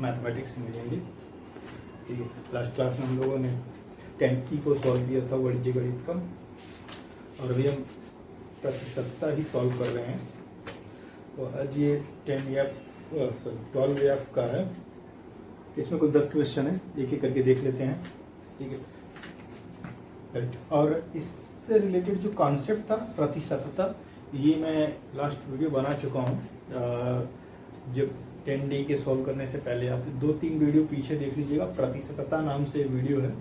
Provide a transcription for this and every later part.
Basics mathematics मिलेंगे। ठीक है, लास्ट क्लास में हम लोगों ने 10 को सॉल्व किया था वाणिज्य गणित का, और अभी हम प्रतिशतता ही सॉल्व कर रहे हैं। तो आज ये 12F का है। इसमें कुल 10 क्वेश्चन है, एक एक करके देख लेते हैं। ठीक है, और इससे रिलेटेड जो कॉन्सेप्ट था प्रतिशतता, ये मैं लास्ट वीडियो बना चुका हूँ। जब 10D के सॉल्व करने से पहले आप 2-3 वीडियो पीछे देख लीजिएगा, प्रतिशतता नाम से वीडियो है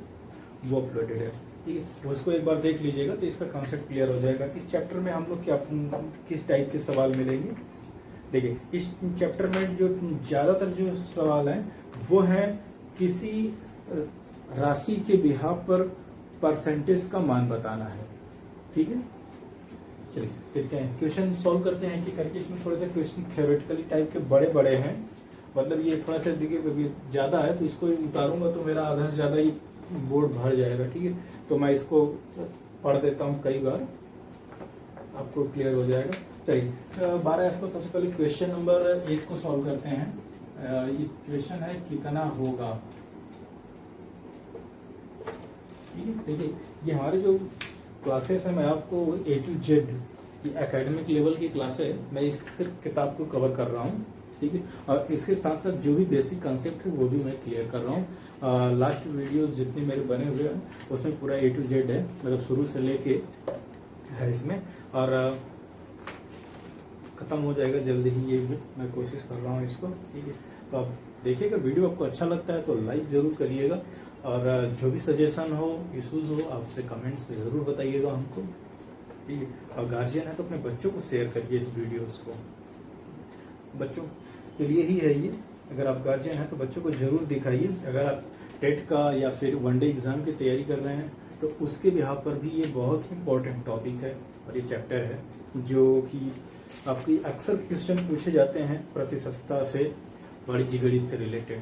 वो अपलोडेड है। ठीक है, उसको एक बार देख लीजिएगा तो इसका कॉन्सेप्ट क्लियर हो जाएगा। इस चैप्टर में हम लोग क्या किस टाइप के सवाल मिलेंगे। देखिए, इस चैप्टर में जो ज़्यादातर जो सवाल हैं वो हैं किसी राशि के बिहाफ पर परसेंटेज का मान बताना है। ठीक है, चलिए देखते हैं, क्वेश्चन सॉल्व करते हैं कि करके। इसमें थोड़े से क्वेश्चन थ्योरेटिकली टाइप के बड़े बड़े हैं, मतलब ये थोड़ा सा देखिए ज़्यादा है, तो इसको उतारूंगा तो मेरा आधा से ज़्यादा ही बोर्ड भर जाएगा। ठीक है, तो मैं इसको पढ़ देता हूँ कई बार, आपको क्लियर हो जाएगा। चलिए 12F को सबसे पहले क्वेश्चन नंबर 1 को सॉल्व करते हैं। इस क्वेश्चन है कितना होगा। ठीक है, देखिए ये हमारे जो क्लासेस है, मैं आपको A to Z की एकेडमिक लेवल की क्लास है, मैं इस सिर्फ किताब को कवर कर रहा हूँ। ठीक है, और इसके साथ साथ जो भी बेसिक कंसेप्ट है वो भी मैं क्लियर कर रहा हूँ। लास्ट वीडियोस जितने मेरे बने हुए हैं उसमें पूरा A to Z है, मतलब शुरू से लेके है इसमें, और ख़त्म हो जाएगा जल्दी ही ये बुक, मैं कोशिश कर रहा हूँ इसको। ठीक है, तो आप देखिएगा, वीडियो आपको अच्छा लगता है तो लाइक ज़रूर करिएगा, और जो भी सजेशन हो, इशूज़ हो, आपसे कमेंट्स से ज़रूर बताइएगा हमको। ठीक है, और गार्जियन है तो अपने बच्चों को शेयर करिए इस वीडियोस को, बच्चों के लिए ही है ये। अगर आप गार्जियन हैं तो बच्चों को ज़रूर दिखाइए। अगर आप टेट का या फिर वनडे एग्ज़ाम की तैयारी कर रहे हैं तो उसके बिहाफ पर भी ये बहुत ही इम्पोर्टेंट टॉपिक है, और ये चैप्टर है जो कि आपकी अक्सर क्वेश्चन पूछे जाते हैं प्रतिशतता से, वाणिज्य गणित से रिलेटेड।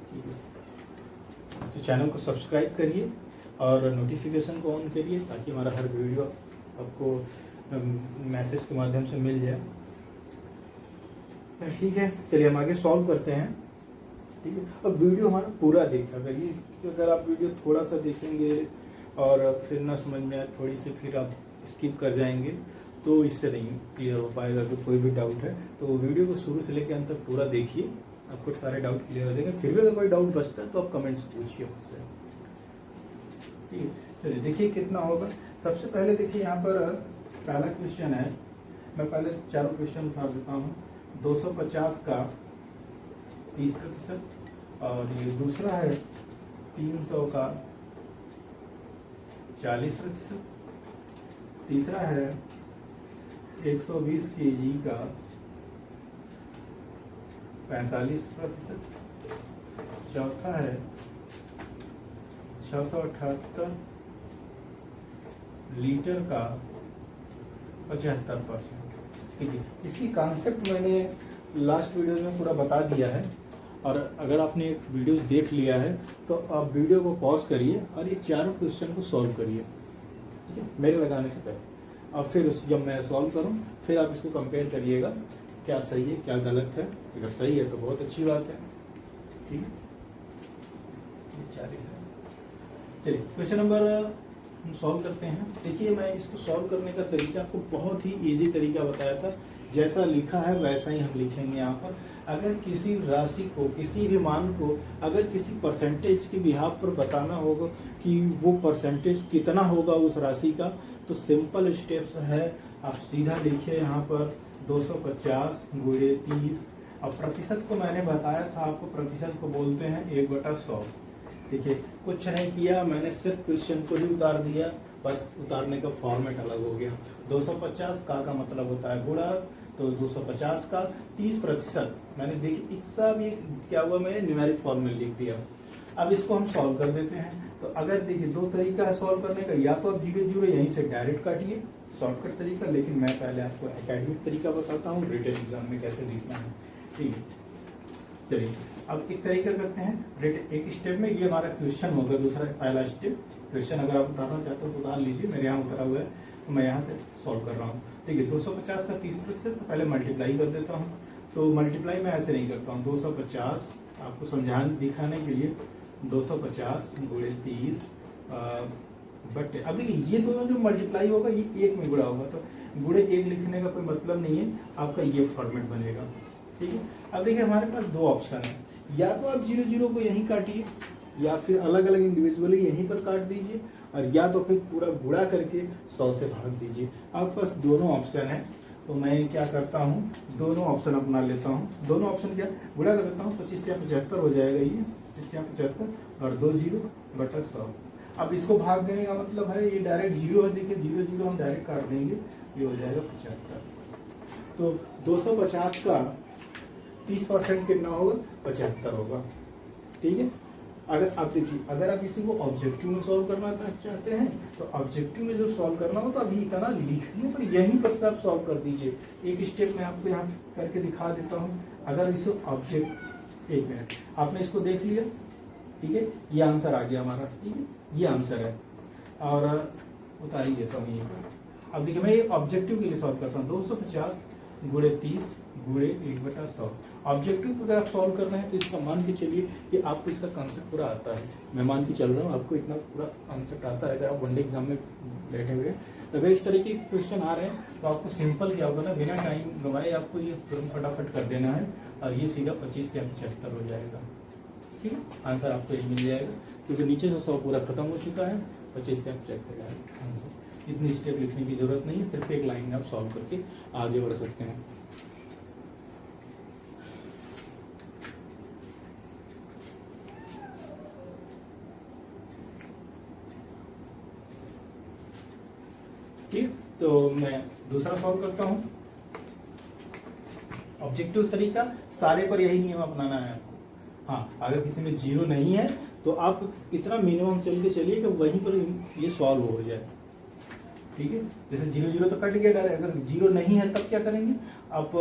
ठीक है, तो चैनल को सब्सक्राइब करिए और नोटिफिकेशन को ऑन करिए ताकि हमारा हर वीडियो आपको मैसेज के माध्यम से मिल जाए। ठीक है, चलिए हम आगे सॉल्व करते हैं। ठीक है, अब वीडियो हमारा पूरा देखा करिए, क्योंकि अगर आप वीडियो थोड़ा सा देखेंगे और फिर ना समझ में आए थोड़ी सी, फिर आप स्किप कर जाएंगे तो इससे नहीं क्लियर हो पाएगा। तो कोई भी डाउट है तो वीडियो को शुरू से लेकर अंत तक पूरा देखिए, आपको सारे डाउट क्लियर हो जाएंगे। फिर भी अगर कोई डाउट बचता है तो आप कमेंट्स पूछिए मुझसे। ठीक है, चलिए देखिए कितना होगा। सबसे पहले देखिए यहाँ पर पहला क्वेश्चन है, मैं पहले चारों क्वेश्चन उतार देता हूँ। 250 का 30%, और ये दूसरा है 300 का 40%, तीसरा है 120 kg का 45%, चौथा है 678 लीटर का 75%। ठीक है, इसकी कॉन्सेप्ट मैंने लास्ट वीडियो में पूरा बता दिया है, और अगर आपने वीडियोस देख लिया है तो आप वीडियो को पॉज करिए और ये चारों क्वेश्चन को सॉल्व करिए। ठीक है, मेरे लगाने से पहले, और फिर जब मैं सॉल्व करूं फिर आप इसको कंपेयर करिएगा, क्या सही है क्या गलत है। अगर सही है तो बहुत अच्छी बात है। ठीक है, 40 है। चलिए क्वेश्चन नंबर हम सॉल्व करते हैं। देखिए, मैं इसको सॉल्व करने का तरीका आपको बहुत ही इजी तरीका बताया था, जैसा लिखा है वैसा ही हम लिखेंगे यहाँ पर। अगर किसी राशि को, किसी भी मान को अगर किसी परसेंटेज के बिहाफ पर बताना होगा कि वो परसेंटेज कितना होगा उस राशि का, तो सिंपल स्टेप्स है, आप सीधा लिखिए यहाँ पर 250 गुणे 30। अब प्रतिशत को मैंने बताया था आपको, प्रतिशत को बोलते हैं 1/100। देखिए कुछ नहीं किया, मैंने सिर्फ क्वेश्चन को ही उतार दिया, बस उतारने का फॉर्मेट अलग हो गया। 250 का मतलब होता है गुणा, तो 250 का 30%। मैंने देखिए सब ये क्या हुआ, मैंने न्यूमेरिक फॉर्म में लिख दिया। अब इसको हम सॉल्व कर देते हैं। तो अगर देखिए 2 तरीका है सॉल्व करने का, या तो आप 0 यहीं से डायरेक्ट काटिए, शॉर्टकट तरीका, लेकिन मैं पहले आपको एकेडमिक तरीका बताता हूँ रिटन एग्जाम में कैसे लिखना है। ठीक है, चलिए अब एक तरीका करते हैं। एक स्टेप में ये हमारा क्वेश्चन होगा, दूसरा पहला स्टेप क्वेश्चन अगर आप उतारना चाहते हो तो उतार लीजिए, मेरे यहाँ उतरा हुआ है तो मैं यहाँ से सॉल्व कर रहा हूँ। ठीक है, 250 का 30%, तो पहले मल्टीप्लाई कर देता हूँ। तो मल्टीप्लाई मैं ऐसे नहीं करता हूँ, 250 आपको समझाने दिखाने के लिए 250 गुणे 30 बटे, अब देखिए ये दोनों जो मल्टीप्लाई होगा ये एक में गुणा होगा, तो गुणे एक लिखने का कोई मतलब नहीं है, आपका ये फॉर्मेट बनेगा। ठीक है, अब देखिए हमारे पास दो ऑप्शन है, या तो आप 0 0 को यहीं काटिए, या फिर अलग अलग इंडिविजुअली यहीं पर काट दीजिए, और या तो फिर पूरा गुणा करके 100 से भाग दीजिए। आपके पास दोनों ऑप्शन है, तो मैं क्या करता हूँ, दोनों ऑप्शन अपना लेता हूँ। दोनों ऑप्शन क्या, गुणा कर देता हूँ, 25 या 75 हो जाएगा, ये 25 या 75 और 2 0 बटा 100। अब इसको भाग देने का मतलब है ये डायरेक्ट 0 है, देखिए 0 0 हम डायरेक्ट काट देंगे, ये हो जाएगा 75। तो 250 का 30% कितना होगा, 75 होगा। ठीक है, अगर आप देखिए, अगर आप इसी को ऑब्जेक्टिव में सॉल्व करना चाहते हैं तो ऑब्जेक्टिव में जो सॉल्व करना हो तो अभी इतना लिखने पर यहीं पर से आप सॉल्व कर दीजिए। एक स्टेप मैं आपको यहाँ करके दिखा देता हूँ। अगर इसे ऑब्जेक्ट, एक मिनट, आपने इसको देख लिया, ठीक है, ये आंसर आ गया हमारा, ठीक है, ये आंसर है, और उतार ही देता हूँ ये। अब देखिए मैं ये ऑब्जेक्टिव के लिए सॉल्व करता हूँ, 250 गुणे 30 गुणे 1/100। ऑब्जेक्टिव को अगर आप सॉल्व कर रहे हैं तो इसका मान के चलिए कि आपको इसका कॉन्सेप्ट पूरा आता है। मैं मान के चल रहा हूँ आपको इतना पूरा कॉन्सेप्ट आता है, अगर आप वनडे एग्जाम में बैठे हुए हैं तो अगर इस तरह के क्वेश्चन आ रहे हैं तो आपको सिंपल क्या होगा ना, बिना टाइम गंवाए आपको ये तुरंत फटाफट कर देना है, और ये सीधा 25 या 75 हो जाएगा। ठीक है, आंसर आपको ये मिल जाएगा, क्योंकि नीचे से 100 पूरा खत्म हो चुका है, 25 या 75 आंसर। इतनी स्टेप लिखने की जरूरत नहीं है, सिर्फ एक लाइन में आप सॉल्व करके आगे बढ़ सकते हैं। ठीक, तो मैं दूसरा सॉल्व करता हूं। ऑब्जेक्टिव तरीका, सारे पर यही नियम अपनाना है आपको। हाँ, अगर किसी में 0 नहीं है तो आप इतना मिनिमम चल के चलिए कि वहीं पर ये सॉल्व हो जाए। ठीक है, जैसे 0 0 तो कट गया डायरेक्ट, अगर 0 नहीं है तब क्या करेंगे, आप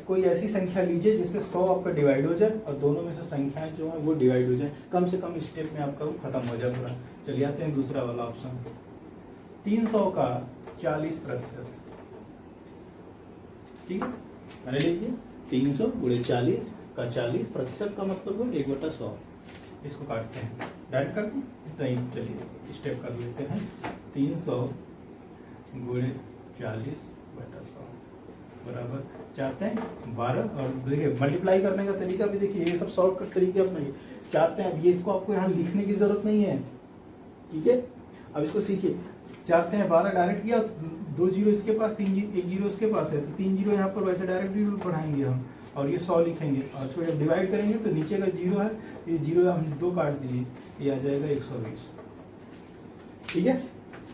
कोई ऐसी संख्या लीजिए जिससे 100 आपका डिवाइड हो जाए और दोनों में से संख्याएं जो है वो डिवाइड हो जाए, कम से कम स्टेप में आपका वो खत्म हो जाए पूरा। चलिए आते हैं दूसरा वाला ऑप्शन, 300 का 40%। ठीक है, मैंने लिखिए 300 गुणे 40 का 40% का मतलब हो 1/100। इसको काटते हैं, डायरेक्ट काटते नहीं, चलिए स्टेप कर लेते हैं। 300 गुणे 40/100 बराबर चाहते हैं 12, और देखिए मल्टीप्लाई करने का तरीका भी देखिए, ये सब शॉर्टकट तरीके अपनाइए। चाहते हैं, अब ये इसको आपको यहाँ लिखने की जरूरत नहीं है। ठीक है, अब इसको सीखिए। चाहते हैं 12 डायरेक्ट किया, 2 0 इसके पास, 1 0 इसके पास है, तो 3 0 यहाँ पर वैसे डायरेक्ट भी बढ़ाएंगे हम, और ये 100 लिखेंगे, और इसको जब डिवाइड करेंगे तो नीचे का 0 है, ये 0 हम 2 काट दिए, ये आ जाएगा 120। ठीक है,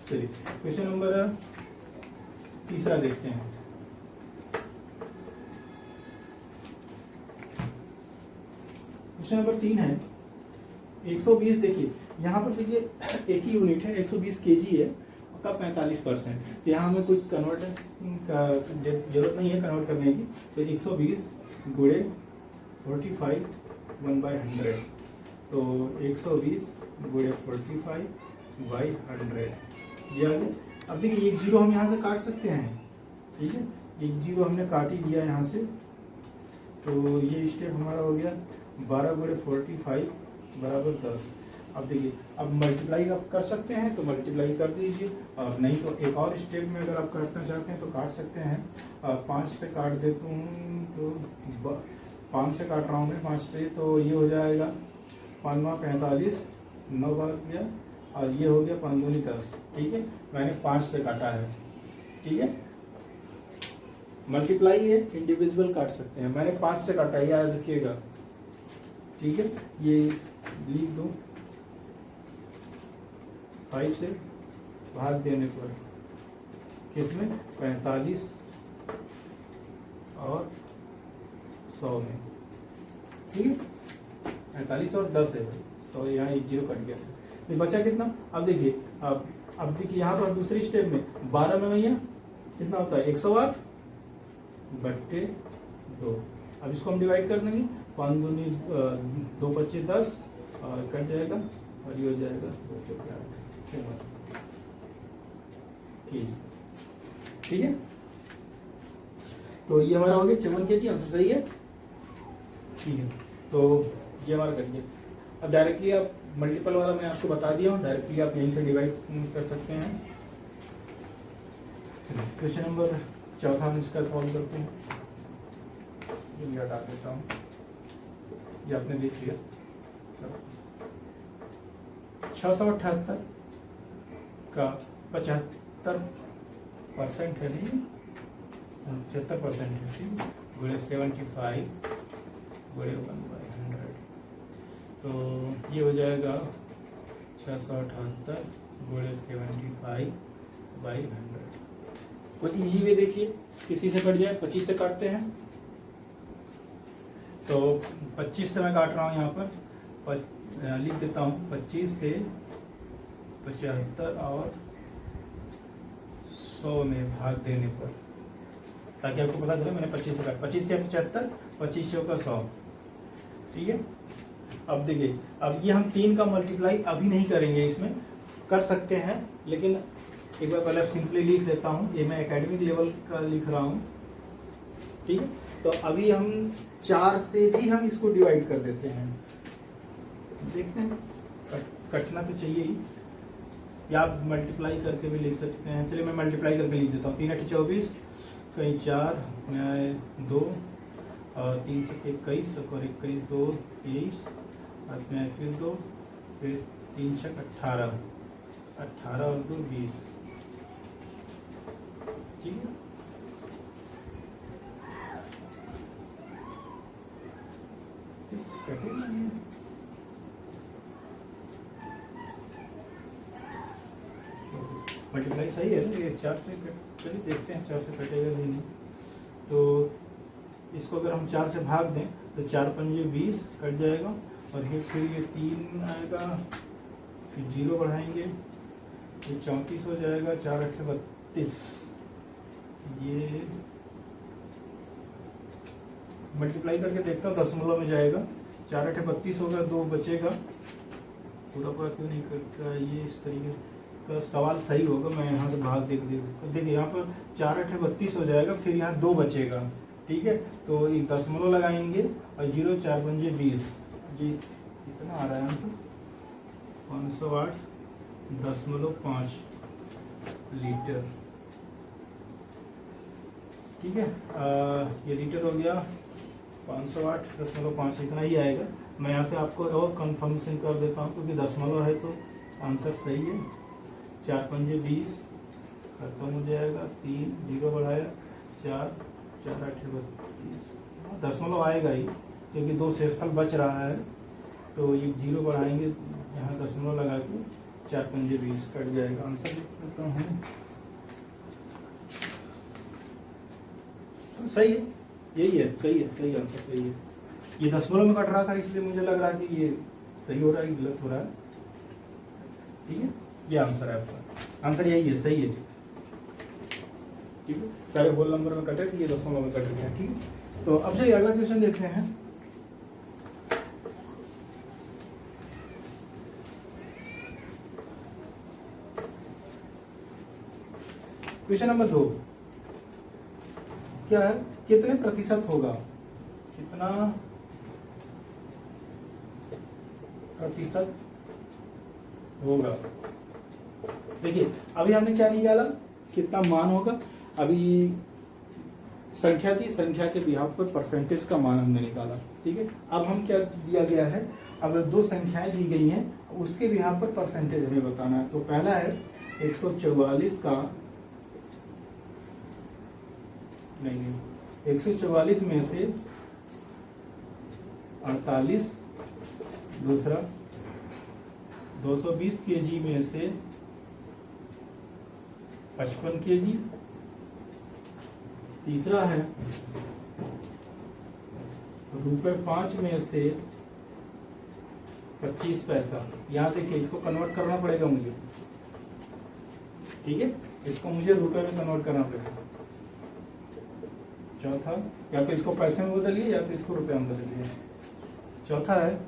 चलिए क्वेश्चन नंबर तीसरा देखते हैं। क्वेश्चन नंबर 3 है 120। देखिए यहाँ पर देखिए एक ही यूनिट है, 120 केजी है का 45%, तो यहाँ हमें कुछ कन्वर्ट का जरूरत नहीं है कन्वर्ट करने की। तो 120 गुणे 45 1/100, तो 120 गुणे 45/100 ये आ गया। अब देखिए 1 0 हम यहाँ से काट सकते हैं। ठीक है, 1 0 हमने काट ही दिया यहाँ से, तो ये स्टेप हमारा हो गया 12 गुणे 45 बराबर 10। अब देखिए, अब मल्टीप्लाई आप कर सकते हैं तो मल्टीप्लाई कर दीजिए, और नहीं तो एक और स्टेप में अगर आप काटना चाहते हैं तो काट सकते हैं। 5 से काट देता हूँ, तो 5 से काट रहा हूँ मैं, 5 से, तो ये हो जाएगा 5 9 45, 9 बार गया, और ये हो गया 5 दूनी 10। ठीक है, मैंने 5 से काटा है। ठीक है, मल्टीप्लाई है, इंडिविजुअल काट सकते हैं, मैंने 5 से काटा है, याद रखिएगा। ठीक है, ये लिख दो, 5 से भाग देने पर किसमें, 45 और 100 में। ठीक है, 45 और 10 है भाई, 100 यहाँ 1 0 कट गया, तो बचा कितना। अब देखिए, अब देखिए यहाँ पर दूसरी स्टेप में 12 में भैया कितना होता है, 108 बट्टे 2। अब इसको हम डिवाइड कर देंगे, 5 दूनी 2 25 10, और कट जाएगा, और ये हो जाएगा 2 4 8 ठीक है। तो ये हमारा हो गया 54 kg, आंसर सही है। ठीक है, तो ये हमारा करिए। अब डायरेक्टली आप मल्टीपल वाला मैं आपको बता दिया हूँ, डायरेक्टली आप यहीं से डिवाइड कर सकते हैं। क्वेश्चन नंबर 4 हम इसका सॉल्व करते हैं। ये हटा देता हूँ, ये आपने देख लिया। 678 का 75% है, नहीं 75% है, ठीक, गुणे 75 गुणे 1/100, तो ये हो जाएगा 678 गुणे 75/100। कोई इजी वे देखिए, किसी से कट जाए, 25 से काटते हैं, तो 25 से मैं काट रहा हूँ यहाँ पर, लिख देता हूँ 25 से 75 और 100 में भाग देने पर, ताकि आपको पता चले मैंने 25 से काटा। 25 से 75, 25 का 100, ठीक है। अब देखिए, अब ये हम 3 का मल्टीप्लाई अभी नहीं करेंगे, इसमें कर सकते हैं, लेकिन एक बार पहले सिंपली लिख देता हूँ। ये मैं एकेडमिक लेवल का लिख रहा हूँ, ठीक है। तो अभी हम 4 से भी हम इसको डिवाइड कर देते हैं, देखते हैं, कटना तो चाहिए ही, या आप मल्टीप्लाई करके भी लिख सकते हैं। चलिए मैं मल्टीप्लाई करके लिख देता हूँ। 3 8 24, कहीं 4 में 2 और 3 से 21 और 21 2 23 और में फिर 2, फिर 3 6 18, 18 और 2 20, ठीक है। मल्टीप्लाई सही है ना, ये 4 से चलिए देखते हैं 4 से कटेगा भी नहीं। तो इसको अगर हम 4 से भाग दें तो 4 पंजे 20 कट जाएगा, और फिर ये 3 आएगा, फिर 0 बढ़ाएंगे, ये 34 हो जाएगा, 4 8 32, ये मल्टीप्लाई करके देखता हूँ, दशमलव में जाएगा, 4 8 32 होगा, 2 बचेगा, पूरा पूरा क्यों नहीं करता ये, इस तरीके का सवाल सही होगा। मैं यहाँ से भाग देखिए यहाँ पर 4 8 32 हो जाएगा, फिर यहाँ 2 बचेगा, ठीक है। तो एक दशमलव लगाएंगे और 0 4 पंजे 20, जी कितना आ रहा है आंसर, 508.5 लीटर, ठीक है। ये लीटर हो गया, 508.5 इतना ही आएगा। मैं यहाँ से आपको और कंफर्मेशन कर देता हूँ, क्योंकि दशमलव है तो आंसर सही है। 4 पंजे 20 खत्म हो जाएगा, 3 0 बढ़ाया, 4 4 8 32, दशमलव आएगा ही, क्योंकि 2 शेषफल बच रहा है, तो ये 0 बढ़ाएंगे, यहाँ दशमलव लगा के 4 पंजे 20 कट जाएगा, आंसर लिखता हूँ। सही है, यही है, सही है, सही आंसर सही है। ये दशमलव में कट रहा था, इसलिए मुझे लग रहा है कि ये सही हो रहा है, गलत हो रहा है, ठीक है। ये आंसर है आपका, आंसर यही है, सही है, ठीक है। सारे होल नंबर में कटे, तो ये दशमलव में कट गया, ठीक है। तो अब चलिए अगला क्वेश्चन देखते हैं। क्वेश्चन नंबर 2 क्या है, कितने प्रतिशत होगा, कितना प्रतिशत होगा। देखिए अभी हमने क्या निकाला, कितना मान होगा, अभी संख्या थी, संख्या के बिहाफ पर परसेंटेज का मान हमने निकाला, ठीक है। अब हम क्या दिया गया है, अगर 2 संख्याएं दी गई हैं, उसके बिहाफ पर परसेंटेज हमें बताना है। तो पहला है 144 का, नहीं 144 में से 48, दूसरा 220 kg में से 55 kg, तीसरा है ₹5 में से 25 पैसा। यहाँ देखिए इसको कन्वर्ट करना पड़ेगा मुझे, ठीक है, इसको मुझे रुपए में कन्वर्ट करना पड़ेगा। चौथा, या तो इसको पैसे में बदलिए या तो इसको रुपए में बदलिए। चौथा है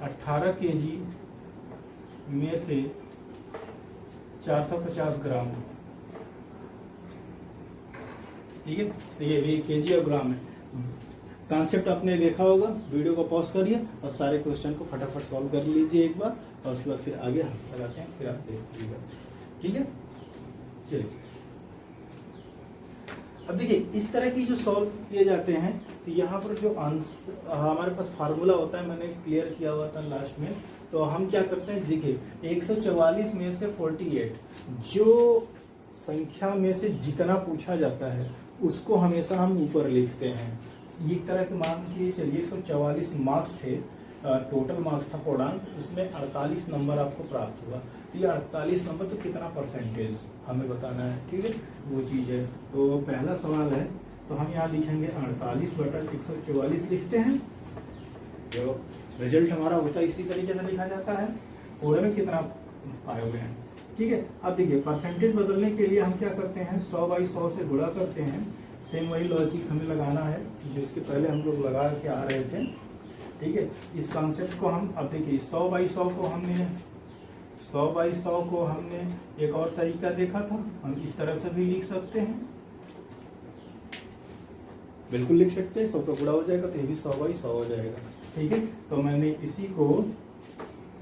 18 kg में से 450 ग्राम। ठीक है, तो ये भी केजी और ग्राम है। कॉन्सेप्ट आपने देखा होगा, वीडियो को पॉज करिए और सारे क्वेश्चन को फटाफट सॉल्व कर लीजिए एक बार, और उसके बाद फिर आगे हम लगाते हैं, फिर आप देख लीजिएगा। ठीक है, चलिए अब देखिए इस तरह की जो सॉल्व किए जाते हैं, तो यहाँ पर जो आंसर हमारे पास फार्मूला होता है, मैंने क्लियर किया हुआ था लास्ट में। तो हम क्या करते हैं, देखिए 144 में से 48, जो संख्या में से जितना पूछा जाता है उसको हमेशा हम ऊपर लिखते हैं। एक तरह के मान के चलिए 144 मार्क्स थे, टोटल मार्क्स था पूर्णांक, उसमें 48 नंबर आपको प्राप्त हुआ। तो ये 48 नंबर तो कितना परसेंटेज हमें बताना है, ठीक है, वो चीज़ है। तो पहला सवाल है, तो हम यहाँ लिखेंगे 48/144 लिखते हैं। जो रिजल्ट हमारा होता है इसी तरीके से लिखा जाता है, पूरे में कितना आए हुए हैं। ठीक है, अब देखिए परसेंटेज बदलने के लिए हम क्या करते हैं, 100/100 से गुणा करते हैं। सेम वही लॉजिक हमें लगाना है जिसके पहले हम लोग लगा के आ रहे थे। ठीक है, इस कॉन्सेप्ट को हम अब देखिए 100/100 को हमने एक और तरीका देखा था, हम इस तरह से भी लिख सकते हैं, बिल्कुल लिख सकते हैं। 100 का गुणा हो जाएगा तो ये भी 100/100 हो जाएगा। ठीक है, तो मैंने इसी को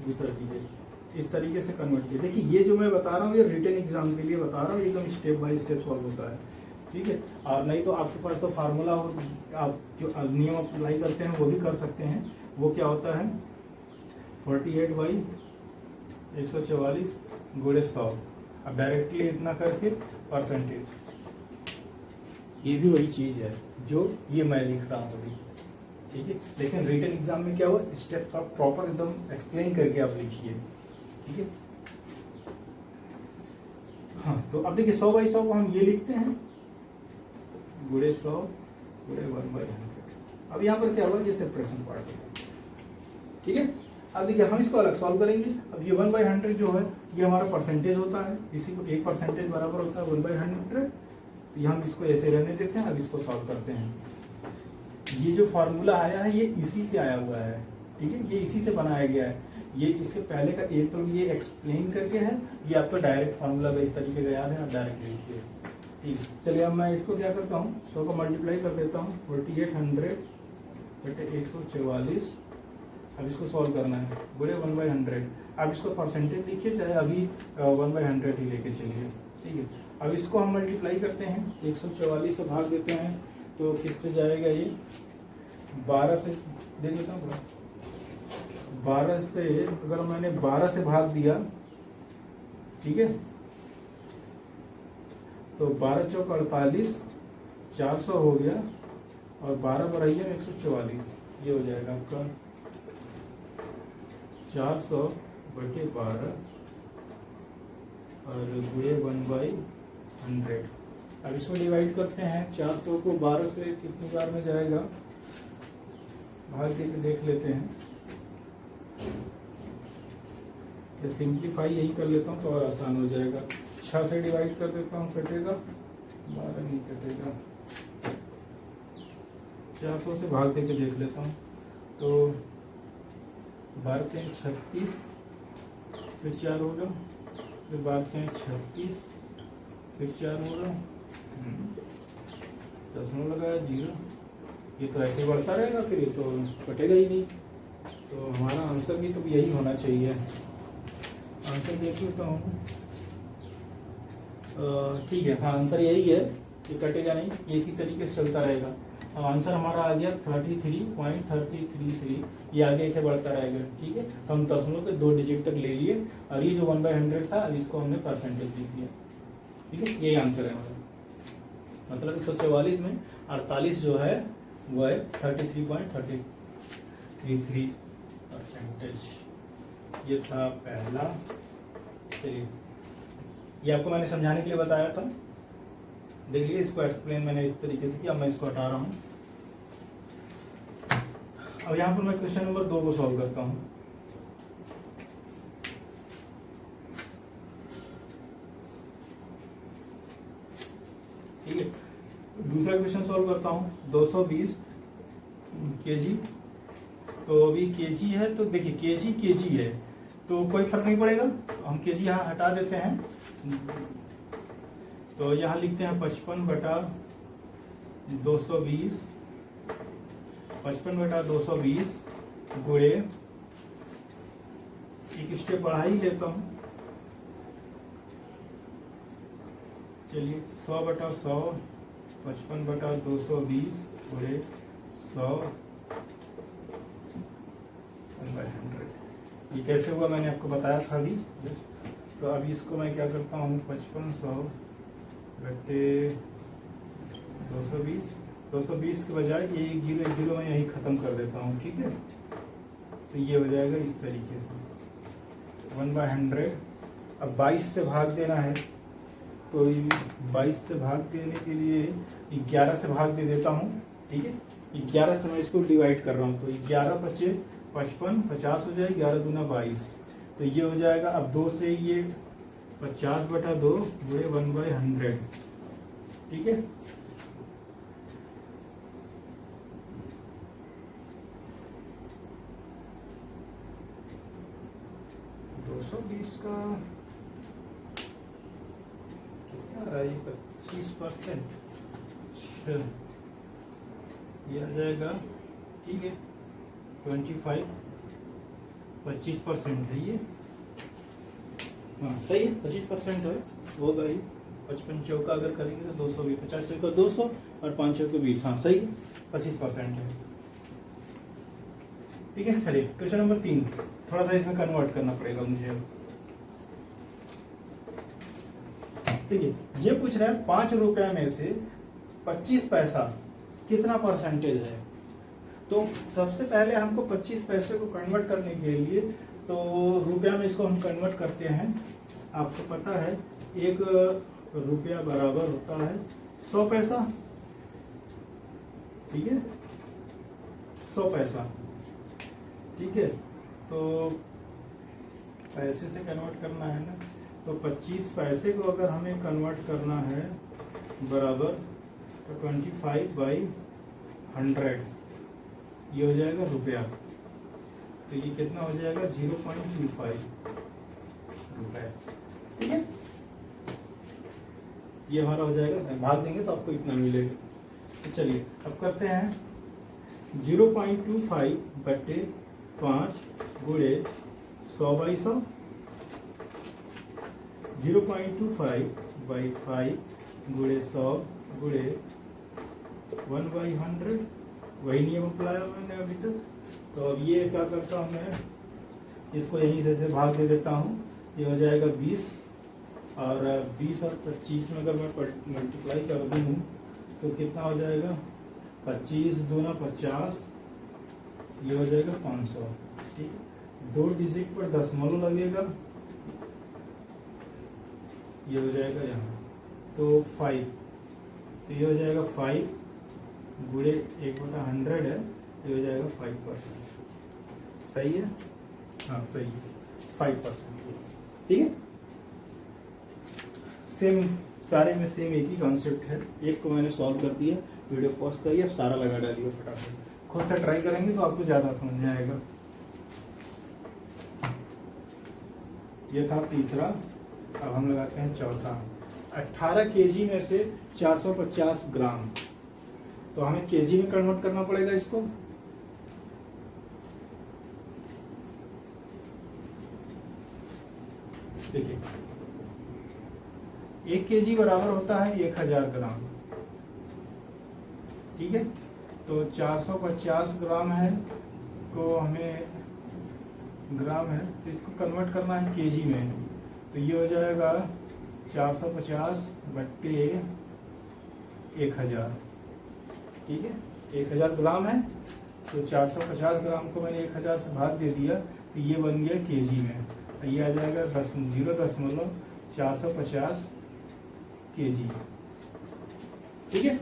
दूसरा कीजिए इस तरीके से कन्वर्ट किया। देखिए ये जो मैं बता रहा हूँ ये रिटन एग्जाम के लिए बता रहा हूँ, एकदम स्टेप बाय स्टेप सॉल्व होता है। ठीक है, और नहीं तो आपके पास तो फार्मूला हो, आप जो नियम अप्लाई करते हैं वो भी कर सकते हैं। वो क्या होता है, 48/144 गुणे 100, अब डायरेक्टली इतना करके परसेंटेज, ये भी वही चीज़ है जो ये मैं लिख रहा हूँ अभी। ठीक है, लेकिन रिटन एग्जाम में क्या हुआ, स्टेप आप प्रॉपर एकदम एक्सप्लेन करके आप लिखिए। ठीक है, हाँ, तो अब देखिए 100/100 को हम ये लिखते हैं, गुणे 100 गुणे 1/100। अब यहाँ पर क्या हुआ, ये सेपरेशन पार्ट है। ठीक है, अब देखिए हम इसको अलग सॉल्व करेंगे। अब ये 1/100 जो है ये हमारा परसेंटेज होता है, इसी को 1% बराबर होता है 1/100। तो हम इसको ऐसे रहने देते हैं। अब इसको सॉल्व करते हैं। ये जो फार्मूला आया है ये इसी से आया हुआ है। ठीक है, ये इसी से बनाया गया है। ये इसके पहले का एक तो ये एक्सप्लेन करके है, ये आपका डायरेक्ट फार्मूला इस तरीके का याद है, आप डायरेक्ट लिखिए। ठीक, चलिए अब मैं इसको क्या करता हूँ, 100 को मल्टीप्लाई कर देता हूँ, 4800/144। अब इसको सॉल्व करना है, बोले 1/100। अब इसको परसेंटेज लिखिए, चाहे अभी 1/100 ही लेके चलिए। ठीक है, अब इसको हम मल्टीप्लाई करते हैं, 144 से भाग देते हैं, तो किससे जाएगा ये, 12 से दे देता हूँ। 12 से अगर मैंने 12 से भाग दिया, ठीक है, तो 12 चौक 48, 400 हो गया, और 12 बढ़ाइए 144, ये हो जाएगा आपका 400/12 और गुणे 1/100। अब इसको डिवाइड करते हैं, 400 को 12 से कितनी बार में जाएगा, भाग दे के देख लेते हैं। या सिंप्लीफाई यही कर लेता हूँ तो और आसान हो जाएगा। 6 से डिवाइड कर देता हूँ, कटेगा, 12 नहीं कटेगा। 400 से भाग दे के देख लेता हूँ, तो 12 के 36, फिर 4 होगा, फिर 12 के 36, फिर 4 होगा, 10 लगाया 0। ये तो ऐसे बढ़ता रहेगा, फिर ये तो कटेगा ही नहीं। तो हमारा आंसर भी तो यही होना चाहिए। आंसर देख लेता हूँ, ठीक है, हाँ आंसर यही है, ये कटेगा नहीं, ये इसी तरीके से चलता रहेगा। आंसर हमारा आ गया 33.333, ये आगे से बढ़ता रहेगा। ठीक है, तो हम दशमलव के 2 डिजिट तक ले लिए, और ये जो 1/100 था, अब इसको हमने परसेंटेज लिख दिया। ठीक है, यही आंसर है हमारा, मतलब 144 में 48 जो है वो है 33.33%। ये था पहला। चलिए, ये आपको मैंने समझाने के लिए बताया था, देख लीजिए, इसको एक्सप्लेन मैंने इस तरीके से किया। मैं इसको हटा रहा हूँ। अब यहाँ पर मैं क्वेश्चन नंबर 2 को सॉल्व करता हूँ। ठीक है, दूसरा क्वेश्चन सॉल्व करता हूँ। 220 kg, तो अभी kg है, तो देखिए kg है तो कोई फर्क नहीं पड़ेगा, हम kg यहाँ हटा देते हैं। तो यहाँ लिखते हैं 55/100 220, 55/220 गुणे, एक स्टेप बढ़ा ही लेता हूँ, चलिए 100/100, 55/220 गुणे 100 1/100। ये कैसे हुआ मैंने आपको बताया था अभी। तो अभी इसको मैं क्या करता हूँ, 5500/220, 220 के बजाय ये 1 0 मैं यहीं ख़त्म कर देता हूँ, ठीक है। तो ये हो जाएगा इस तरीके से 1/100। अब 22 से भाग देना है, तो 22 से भाग देने के लिए 11 से भाग दे देता हूँ, ठीक है। 11 से मैं इसको डिवाइड कर रहा हूँ, तो 11 × 5 = 55, 50 हो जाएगा, 11 दूना 22, तो ये हो जाएगा। अब 2 से ये 50/2 गुणे 1/100, ठीक है। दो 220 का कितना आ रहा है, 25%, ये आ जाएगा, ठीक है। 25% है ये, हाँ सही है, 25% है, होगा ही। 55 चौका अगर करेंगे तो 220, 50 चौका 200 और 5 चौका 20, हाँ सही है, 25% है, ठीक है। चलिए क्वेश्चन नंबर 3, थोड़ा सा इसमें कन्वर्ट करना पड़ेगा मुझे, ठीक है। ये पूछ रहा है 5 रुपया में से 25 पैसा कितना परसेंटेज है। तो सबसे पहले हमको 25 पैसे को कन्वर्ट करने के लिए, तो रुपया में इसको हम कन्वर्ट करते हैं। आपको पता है 1 रुपया बराबर होता है 100 पैसा, ठीक है, 100 पैसा, ठीक है। तो पैसे से कन्वर्ट करना है ना, तो 25 पैसे को अगर हमें कन्वर्ट करना है बराबर, तो 25/100 ये हो जाएगा रुपया। तो ये कितना हो जाएगा, 0.25 रुपये, ठीक है। ये हमारा हो जाएगा, भाग देंगे तो आपको इतना मिलेगा। तो चलिए अब करते हैं 0.25/5 गुणे 100/100, 0.25/5 गुणे 100 गुणे 1/100, वही नियम अप्लाई मैंने अभी तक। तो अब ये क्या करता हूँ मैं, इसको यहीं से भाग दे देता हूँ, ये हो जाएगा 20, और 20 और 25 में अगर मैं मल्टीप्लाई कर दूँ तो कितना हो जाएगा, 25 दूना 50, ये हो जाएगा 500, ठीक है। 2 डिजिट पर दशमलव लगेगा, ये हो जाएगा यहाँ, तो 5, तो ये हो जाएगा 5 गुणे 1/100 है, ये हो जाएगा 5%, सही है, हाँ सही है, 5%, ठीक है। सेम सारे में सेम एक ही कॉन्सेप्ट है। एक को मैंने सॉल्व कर दिया, वीडियो पॉज करिए, अब सारा लगा डालिए फटाफट, खुद से ट्राई करेंगे तो आपको ज़्यादा समझ आएगा। ये था तीसरा, अब हम लगाते हैं चौथा। 18 केजी में से 450 ग्राम, तो हमें केजी में कन्वर्ट करना पड़ेगा इसको। देखिए 1 केजी बराबर होता है 1000 ग्राम, ठीक है। तो 450 ग्राम है, को हमें ग्राम है, तो इसको कन्वर्ट करना है केजी में। तो ये हो जाएगा 450/1000, ठीक है। 1000 ग्राम है, तो 450 ग्राम को मैंने 1000 से भाग दे दिया, तो ये बन गया केजी में। ये आ जाएगा 0.450 केजी, ठीक है।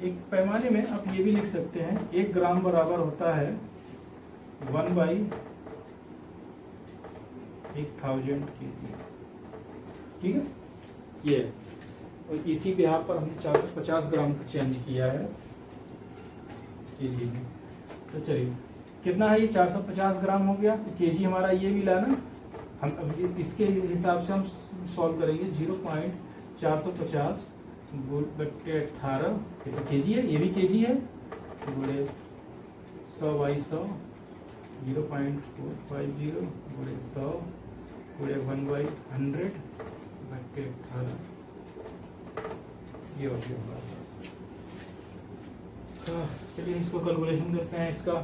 एक पैमाने में आप ये भी लिख सकते हैं, 1 ग्राम बराबर होता है 1/1000 केजी, ठीक है। ये और इसी पे यहाँ पर हमने 450 ग्राम को चेंज किया है केजी में। तो चलिए कितना है ये 450 ग्राम हो गया। तो केजी हमारा ये मिला ना, हम अब इसके हिसाब से हम सॉल्व करेंगे। 0.450 बट्टे 18 ये तो केजी है, ये भी केजी है, गुणे 100/100 0.450 गुणे 100 गुणे 1/100 बट्टे 18 ये हो गया हमारा। चलिए इसको कैलकुलेशन करते हैं इसका।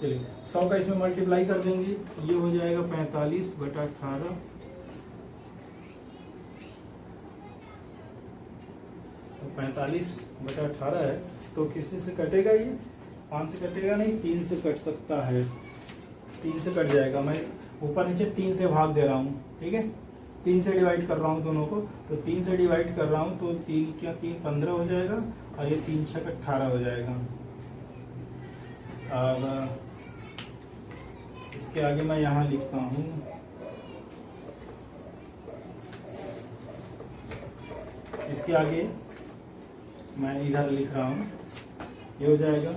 चलिए 100 का इसमें मल्टीप्लाई कर देंगे, ये हो जाएगा 45/18। तो 45/18 है, तो किसी से कटेगा ये? 5 से कटेगा नहीं, 3 से कट सकता है। 3 से कट जाएगा, मैं ऊपर नीचे 3 से भाग दे रहा हूँ, ठीक है। 3 से डिवाइड कर रहा हूँ दोनों को, तो 3 से डिवाइड कर रहा हूँ तो 3 क्या 3 15 हो जाएगा, और ये 3 6 18 हो जाएगा। अब इसके आगे मैं यहाँ लिखता हूँ, इसके आगे मैं इधर लिख रहा हूँ, ये हो जाएगा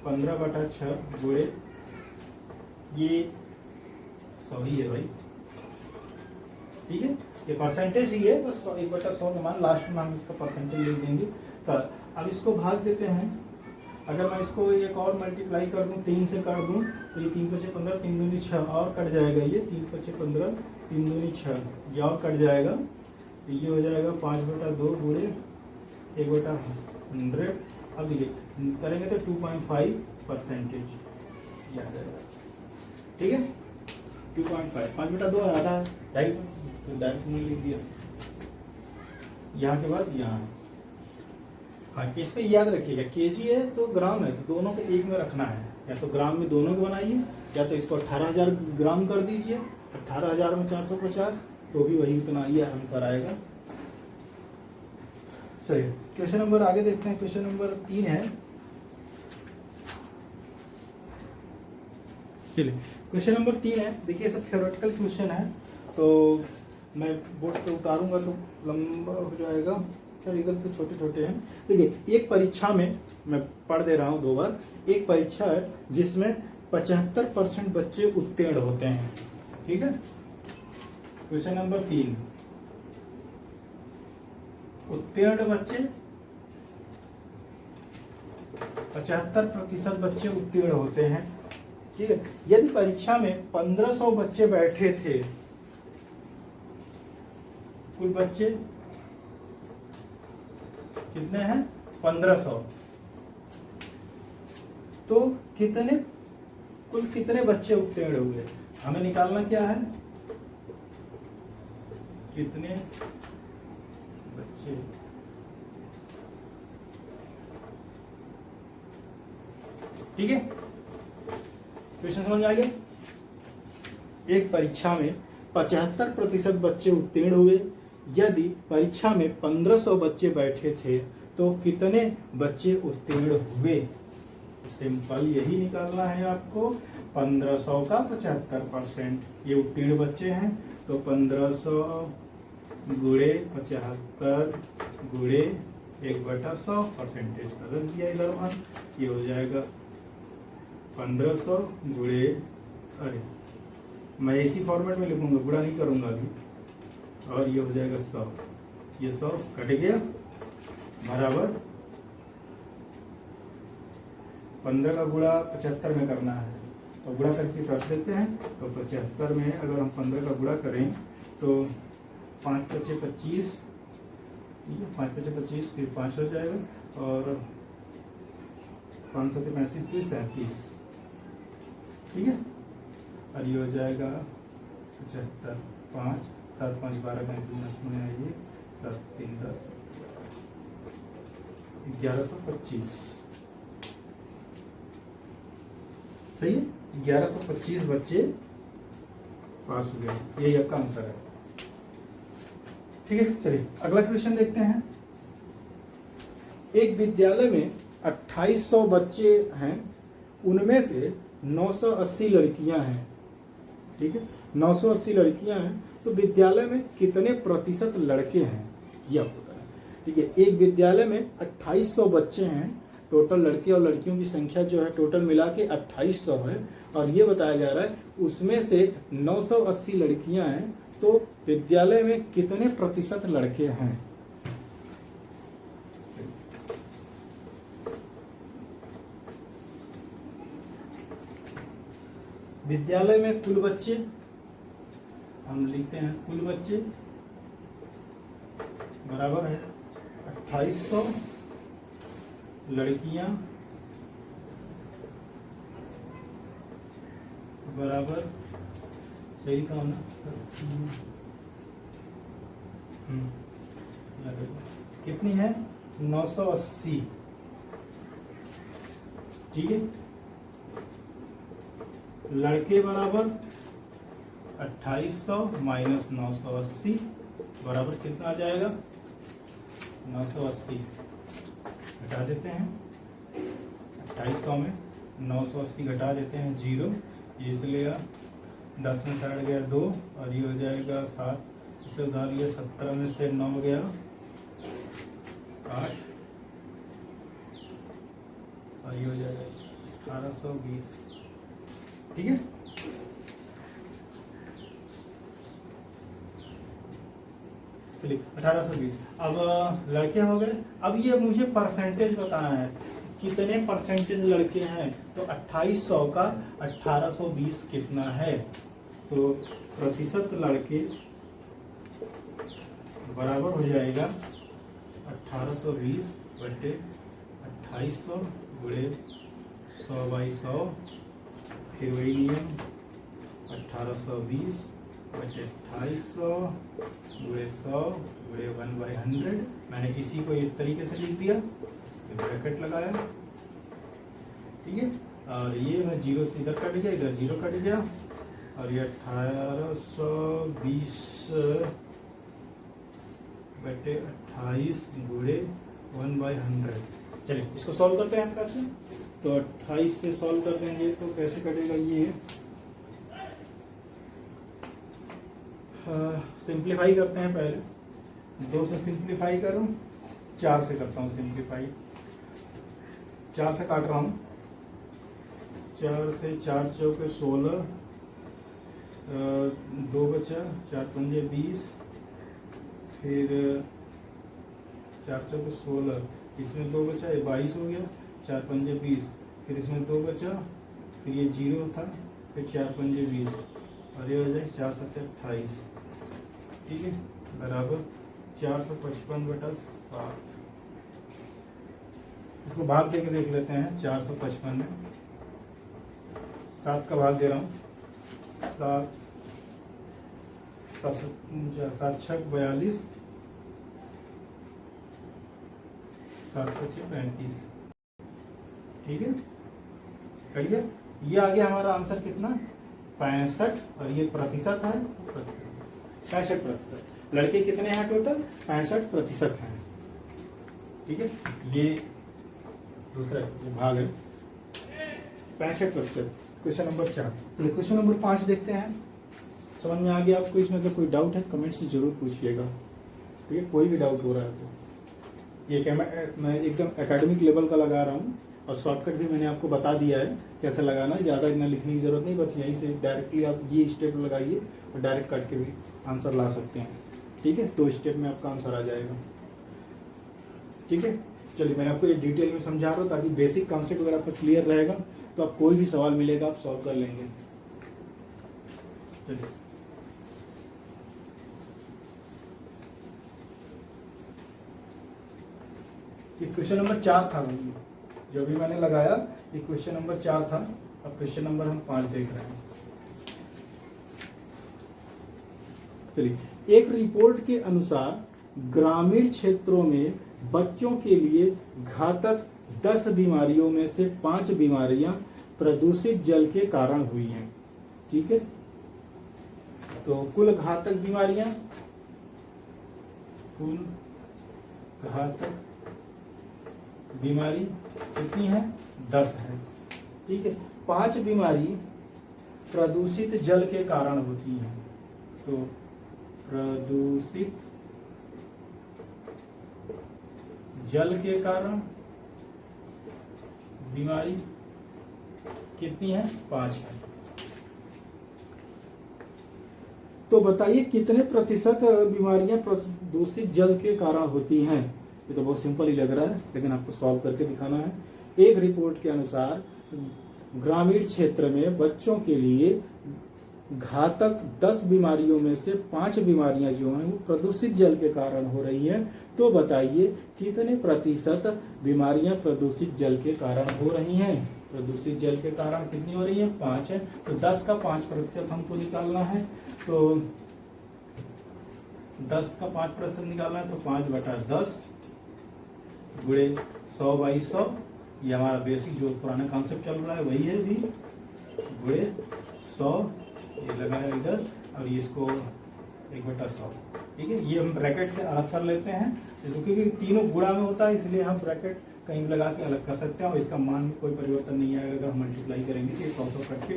15/6 गुणे, ये 100 ही है भाई, ठीक है। ये परसेंटेज ही है, बस 1/100 के मान लास्ट में हम इसका परसेंटेज लिख देंगे। तो अब इसको भाग देते हैं। अगर मैं इसको एक और मल्टीप्लाई कर दूं, 3 से कर दूं, तो ये 3 × 5 = 15, 3 दूनी 6 और कट जाएगा, ये 3 × 5 = 15, 3 दूनी 6 ये और कट जाएगा, तो ये हो जाएगा 5/2 गुणे 1/100। अब देखिए करेंगे तो 2.5% ये आ जाएगा, ठीक है। 2.5 5/2 आधा है, 2.5 तो डायरेक्ट नहीं लिख दिया, यहाँ के बाद यहाँ। हाँ, इस पे याद रखिएगा, केजी है तो ग्राम है, तो दोनों को एक में रखना है। या तो ग्राम में दोनों को बनाइए, या तो इसको 18,000 ग्राम कर दीजिए, 18,000 में 450 तो भी वही उतना ही आंसर आएगा। सही। क्वेश्चन नंबर आगे देखते हैं। क्वेश्चन नंबर 3 है। चलिए क्वेश्चन नंबर 3 है। देखिए सब थ्योरेटिकल क्वेश्चन है, तो मैं बोर्ड पे उतारूंगा तो लंबा हो जाएगा, क्या इधर तो छोटे छोटे हैं। देखिए एक परीक्षा में, मैं पढ़ दे रहा हूँ 2 बार, एक परीक्षा है जिसमें 75% बच्चे उत्तीर्ण होते हैं, ठीक है। क्वेश्चन नंबर 3, उत्तीर्ण बच्चे 75% बच्चे उत्तीर्ण होते हैं, ठीक है। यदि परीक्षा में 1500 बच्चे बैठे थे, कुल बच्चे कितने हैं? 1500, तो कुल कितने बच्चे उत्तीर्ण हुए? हमें निकालना क्या है, कितने बच्चे ठीक है। क्वेश्चन समझ आ गया। एक परीक्षा में 75% बच्चे उत्तीर्ण हुए, यदि परीक्षा में 1500 बच्चे बैठे थे तो कितने बच्चे उत्तीर्ण हुए? सिंपल यही निकालना है आपको। 1500 का 75%, ये उत्तीर्ण बच्चे हैं, तो 1500 गुणे 75 गुणे 1/100 परसेंटेज का रख दिया इधर वहां, ये हो जाएगा 1500 गुणे, अरे मैं इसी फॉर्मेट में लिखूंगा, गुणा नहीं करूंगा अभी, और ये हो जाएगा 100, ये 100 कट गया, बराबर 15 का गुणा 75 में करना है, तो गुणा करके रख देते हैं। तो 75 में अगर हम 15 का गुणा करें तो 5 × 5 = 25, ठीक है, 5 × 5 = 25, फिर 5 हो जाएगा, और 5 × 7 = 35, फिर 37, ठीक है। और ये हो जाएगा 75, 5 7 5 12 में आइए, 7 3 10, 1125, सही है। 1125 बच्चे पास हो गए, यही आपका आंसर है, ठीक है। चलिए अगला क्वेश्चन देखते हैं। एक विद्यालय में 2800 बच्चे हैं, उनमें से 980 लड़कियां हैं, ठीक है। 980 लड़कियां हैं, तो विद्यालय में कितने प्रतिशत लड़के हैं, यह आपको बताना है, ठीक है। एक विद्यालय में 2800 बच्चे हैं, टोटल लड़के और लड़कियों की संख्या जो है टोटल मिला के 2800 है, और ये बताया जा रहा है उसमें से 980 लड़कियां हैं, तो विद्यालय में कितने प्रतिशत लड़के हैं? विद्यालय में कुल बच्चे, हम लिखते हैं कुल बच्चे बराबर है 2800 लड़कियां बराबर, सही कहा ना, कितनी है 980, ठीक है। लड़के बराबर 2800 माइनस 980 बराबर कितना आ जाएगा 980, घटा देते हैं 2800 में 980 घटा देते हैं 0, ये इसलिए 10 में से हट गया 2 और ये हो जाएगा 7, इसे उधार लिया 17 में से 9 गया 8 और ये हो जाएगा 1820, ठीक है। चलिए 1820, अब लड़के हो गए। अब ये मुझे परसेंटेज बताना है कितने परसेंटेज लड़के हैं, तो 2800 का 1820 कितना है, तो प्रतिशत लड़के बराबर हो जाएगा 1820 बटे 2800 गुणे 100/100, फिर वही नियम 1820 बटे 2800 गुणे 100 गुणे 1/100। मैंने इसी को इस तरीके से लिख दिया, ब्रैकेट लगाया, ठीक है। और ये मैं 0 से इधर कट गया, इधर 0 कट गया, और ये 1820 बटे 28 गुणे 1/100। चलिए इसको सॉल्व करते हैं फटाक से। तो 28 से सॉल्व कर देंगे तो कैसे कटेगा ये, सिंप्लीफाई करते हैं पहले। 2 से सिंप्लीफाई करूं, 4 से करता हूं सिंप्लीफाई, 4 से काट रहा हूं, 4 से 4 चौके 16, 2 बचा, 4 पंजे 20, फिर 4 चौके 16, इसमें 2 बचा, ये 22 हो गया, 4 पंजे 20, फिर इसमें 2 बचा, फिर ये 0 था, फिर 4 पंजे 20 और ये हो जाए 4 7 28, ठीक है, बराबर 455 बटा 7। इसको भाग दे के देख लेते हैं। 455 में 7 का भाग दे रहा हूँ, 7 6 42, 7 5 35, ठीक है, कट गया। ये आ गया हमारा आंसर कितना 65, और ये प्रतिशत है, 65%। लड़के कितने हैं टोटल 65% हैं, ठीक है। ये दूसरा भाग है 65%। Question number 4। चलिए क्वेश्चन नंबर 5 देखते हैं। समझ में आ गया आपको? इसमें अगर कोई डाउट है कमेंट से जरूर पूछिएगा, ठीक है। कोई भी डाउट हो रहा है तो ये मैं एकदम एकेडमिक लेवल का लगा रहा हूँ, और शॉर्टकट भी मैंने आपको बता दिया है कैसे लगाना है। ज़्यादा इतना लिखने की जरूरत नहीं, बस यहीं से डायरेक्टली आप ये स्टेप लगाइए और डायरेक्ट काट के भी आंसर ला सकते हैं, ठीक है। 2 स्टेप में आपका आंसर आ जाएगा, ठीक है। चलिए मैं आपको ये डिटेल में समझा रहा हूँ ताकि बेसिक कॉन्सेप्ट अगर आपका क्लियर रहेगा तो आप कोई भी सवाल मिलेगा आप सॉल्व कर लेंगे। चलिए ये क्वेश्चन नंबर 4 था, जो भी मैंने लगाया ये क्वेश्चन नंबर 4 था। अब क्वेश्चन नंबर हम 5 देख रहे हैं। चलिए एक रिपोर्ट के अनुसार ग्रामीण क्षेत्रों में बच्चों के लिए घातक 10 बीमारियों में से 5 बीमारियां प्रदूषित जल के कारण हुई हैं, ठीक है। तो कुल घातक बीमारियां, कुल घातक बीमारी कितनी है 10 है, ठीक है। 5 बीमारी प्रदूषित जल के कारण होती हैं। तो प्रदूषित जल के कारण बीमारी कितनी है? 5 है। तो बताइए कितने प्रतिशत बीमारियां प्रदूषित जल के कारण होती हैं? ये तो बहुत सिंपल ही लग रहा है, लेकिन आपको सॉल्व करके दिखाना है। एक रिपोर्ट के अनुसार ग्रामीण क्षेत्र में बच्चों के लिए घातक 10 बीमारियों में से 5 बीमारियां जो हैं वो प्रदूषित जल के कारण हो रही हैं। तो बताइए कितने प्रतिशत बीमारियां प्रदूषित जल के कारण हो रही हैं? प्रदूषित जल के कारण कितनी हो रही है? 5 है। तो 10 का 5% हमको निकालना है। तो 10 का 5% निकालना है तो 5/10 गुणे 100/100, ये हमारा बेसिक जो पुराना कॉन्सेप्ट चल रहा है वही है भी, गुणे 100, ये लगाया इधर, और इसको 1/100। ठीक है, ये हम ब्रैकेट से अलग कर लेते हैं क्योंकि तीनों गुणा में होता है, इसलिए हम ब्रैकेट कहीं भी लगा के अलग कर सकते हैं और इसका मान में कोई परिवर्तन नहीं आएगा। अगर हम मल्टीप्लाई करेंगे तो ये 100 कट के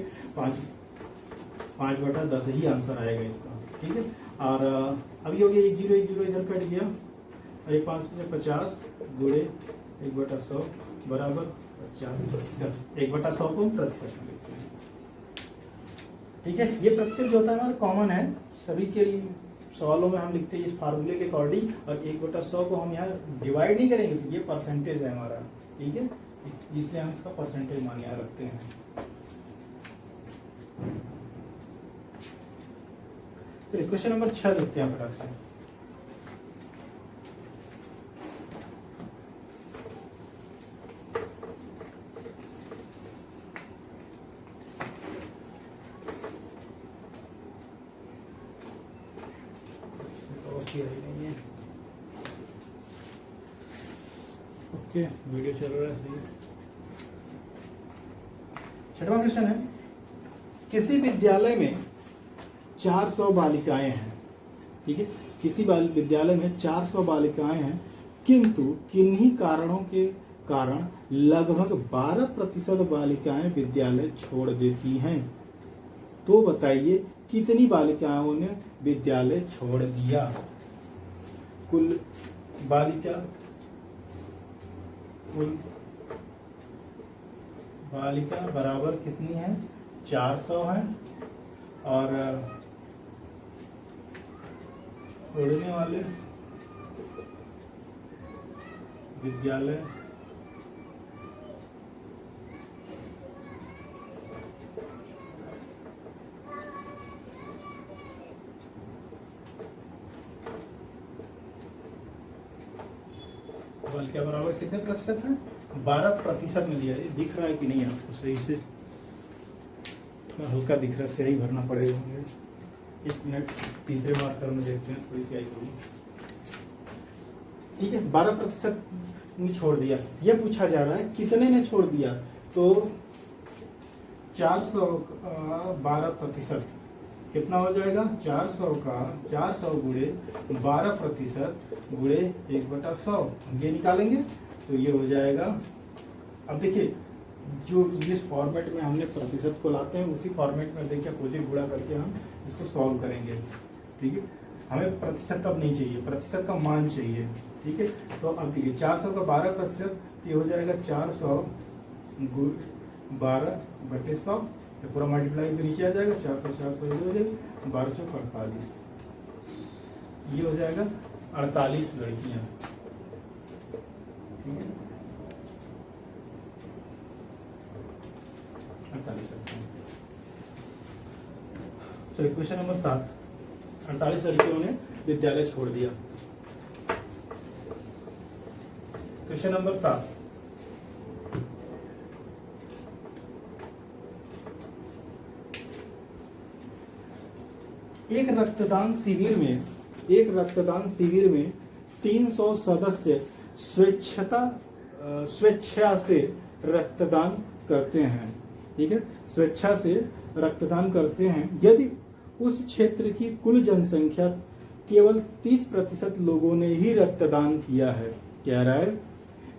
5/10 ही आंसर आएगा इसका। ठीक है, और अभी हो गया 1 0 इधर कट गया, और ये 5 × 50 गुणे 1/100 बराबर 50%। 1/100 को हम प्रतिशत में लिखते हैं। ठीक है, ये प्रतिशत जो होता है हमारा कॉमन है, सभी के सवालों में हम लिखते हैं इस फार्मूले के अकॉर्डिंग, और 1/100 को हम यहाँ डिवाइड नहीं करेंगे, ये परसेंटेज है हमारा। ठीक है, इसलिए हम इसका परसेंटेज मान यहाँ रखते हैं। फिर क्वेश्चन नंबर 6 देखते हैं फटाक से। नहीं है, ओके, वीडियो चल रहा है सही। 6वां क्वेश्चन है, किसी विद्यालय में 400 बालिकाएं हैं। ठीक है, किसी विद्यालय में 400 बालिकाएं हैं, किंतु किन्हीं कारणों के कारण लगभग 12% बालिकाएं विद्यालय छोड़ देती हैं। तो बताइए कितनी बालिकाओं ने विद्यालय छोड़ दिया? कुल बालिका बराबर कितनी है? 400 है, और छोड़ने वाले विद्यालय क्या बराबर कितने प्रतिशत है? 12% में दिया है। दिख रहा है कि नहीं आपको सही से? हल्का दिख रहा है, सही भरना पड़ेगा मुझे। 1 मिनट, तीसरे मार्कर में देखते हैं, थोड़ी सी आई होगी। ठीक है, 12% ने छोड़ दिया। यह पूछा जा रहा है कितने ने छोड़ दिया, तो 400 का 12% कितना हो जाएगा? 400 का 400 गुणे 12% गुणे 1/100, ये निकालेंगे तो ये हो जाएगा। अब देखिए, जो जिस फॉर्मेट में हमने प्रतिशत को लाते हैं उसी फॉर्मेट में देखिए अपोजिट गुणा करके हम इसको सॉल्व करेंगे। ठीक है, हमें प्रतिशत अब नहीं चाहिए, प्रतिशत का मान चाहिए। ठीक है, तो अब देखिए 400 का 12%, ये हो जाएगा 400 गुणे 12/100, तो पूरा मल्टीप्लाई पे नीचे आ जाएगा, 400 ये हो जाएगा 1248, ये हो जाएगा 48 लड़कियां। ठीक है, 48 लड़कियां। चलिए क्वेश्चन नंबर 7, 48 लड़कियों ने विद्यालय छोड़ दिया। क्वेश्चन नंबर 7, एक रक्तदान शिविर में 300 सदस्य स्वेच्छा से रक्तदान करते हैं। ठीक है, स्वेच्छा से रक्तदान करते हैं। यदि उस क्षेत्र की कुल जनसंख्या केवल 30% लोगों ने ही रक्तदान किया है, कह रहा है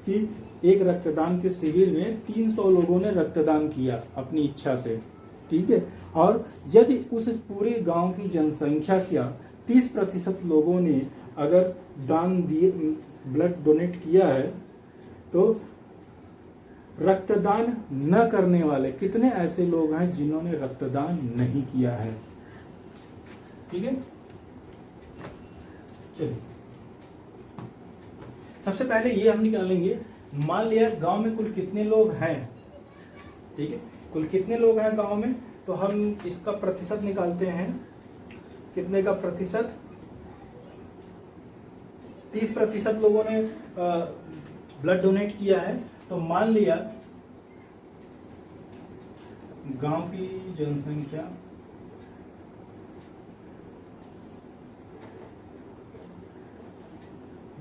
कि एक रक्तदान के शिविर में 300 लोगों ने रक्तदान किया अपनी इच्छा से। ठीक है, और यदि उस पूरे गांव की जनसंख्या क्या 30% लोगों ने अगर दान दिए, ब्लड डोनेट किया है, तो रक्तदान न करने वाले कितने ऐसे लोग हैं जिन्होंने रक्तदान नहीं किया है। ठीक है, चलिए सबसे पहले ये हम निकालेंगे। मान लिया गांव में कुल कितने लोग हैं। ठीक है, कुल कितने लोग हैं गांव में, तो हम इसका प्रतिशत निकालते हैं। कितने का प्रतिशत, 30% लोगों ने ब्लड डोनेट किया है। तो मान लिया गांव की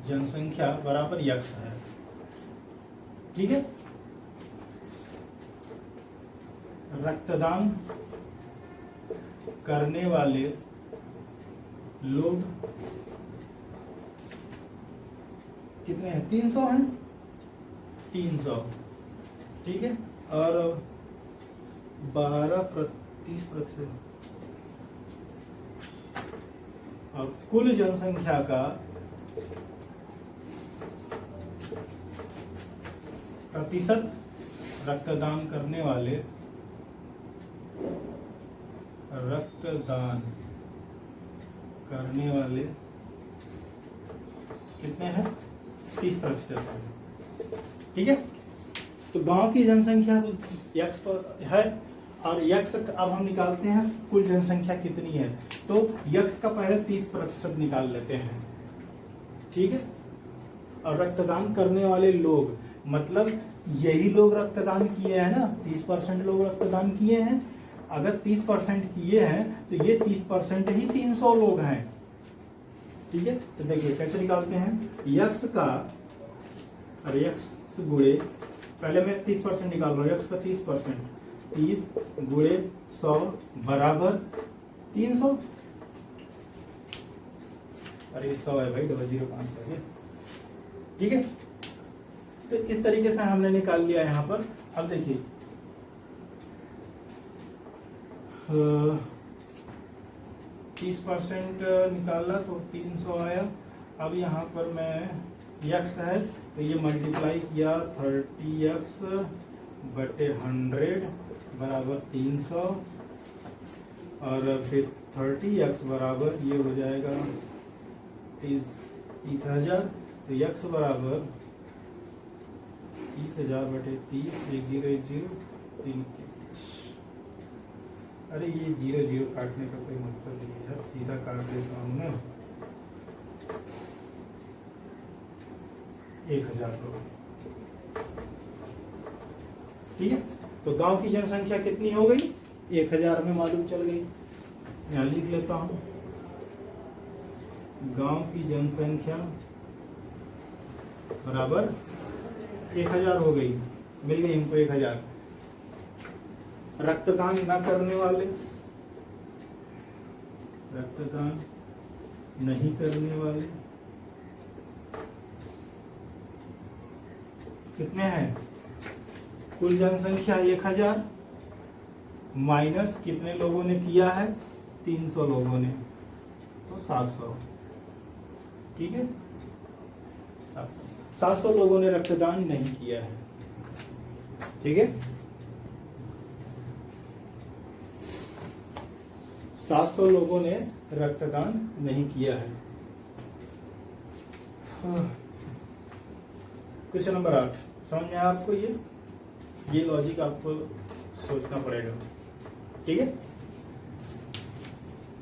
जनसंख्या बराबर यक्स है। ठीक है, रक्तदान करने वाले लोग कितने हैं, 300 हैं, 300। ठीक है, और 30% और कुल जनसंख्या का प्रतिशत रक्तदान करने वाले कितने हैं, 30%। ठीक है, तो गांव की जनसंख्या यक्स पर है और यक्स अब हम निकालते हैं कुल जनसंख्या कितनी है। तो यक्स का पहले 30% निकाल लेते हैं। ठीक है, और रक्तदान करने वाले लोग मतलब यही लोग रक्तदान किए हैं ना, 30% लोग रक्तदान किए हैं। अगर 30% किए हैं तो ये 30% ही 300 लोग हैं। ठीक है, तो देखिए कैसे निकालते हैं। यक्स का और यक्स गुणे, पहले मैं 30% निकाल रहा हूँ। यक्स का 30%, 30 गुणे 100 बराबर 300। अरे 100 है भाई, 005 है। ठीक है, तो इस तरीके से हमने निकाल लिया यहाँ पर। अब देखिए 30% निकाला तो 300 आया। अब यहाँ पर मैं यक्स है तो ये मल्टीप्लाई किया 30x बटे 100 बराबर 300 और फिर 30x बराबर ये हो जाएगा 30,000। तो यक्स बराबर 30,000 बटे 30, 1010 3। अरे ये 0 काटने का कोई मतलब नहीं है, सीधा काट देता हूँ ना। 1000 लोग। ठीक है, तो गांव की जनसंख्या कितनी हो गई, 1000 में मालूम चल गई। यहाँ लिख लेता हूँ, गांव की जनसंख्या बराबर 1000 हो गई, मिल गई हमको 1000। रक्तदान न करने वाले, रक्तदान नहीं करने वाले कितने हैं, कुल जनसंख्या 1000 माइनस कितने लोगों ने किया है, 300 लोगों ने, तो 700। ठीक है, 700 लोगों ने रक्तदान नहीं किया है। ठीक है, 700 लोगों ने रक्तदान नहीं किया है। क्वेश्चन नंबर 8 समझ में आया आपको। ये लॉजिक आपको सोचना पड़ेगा। ठीक है,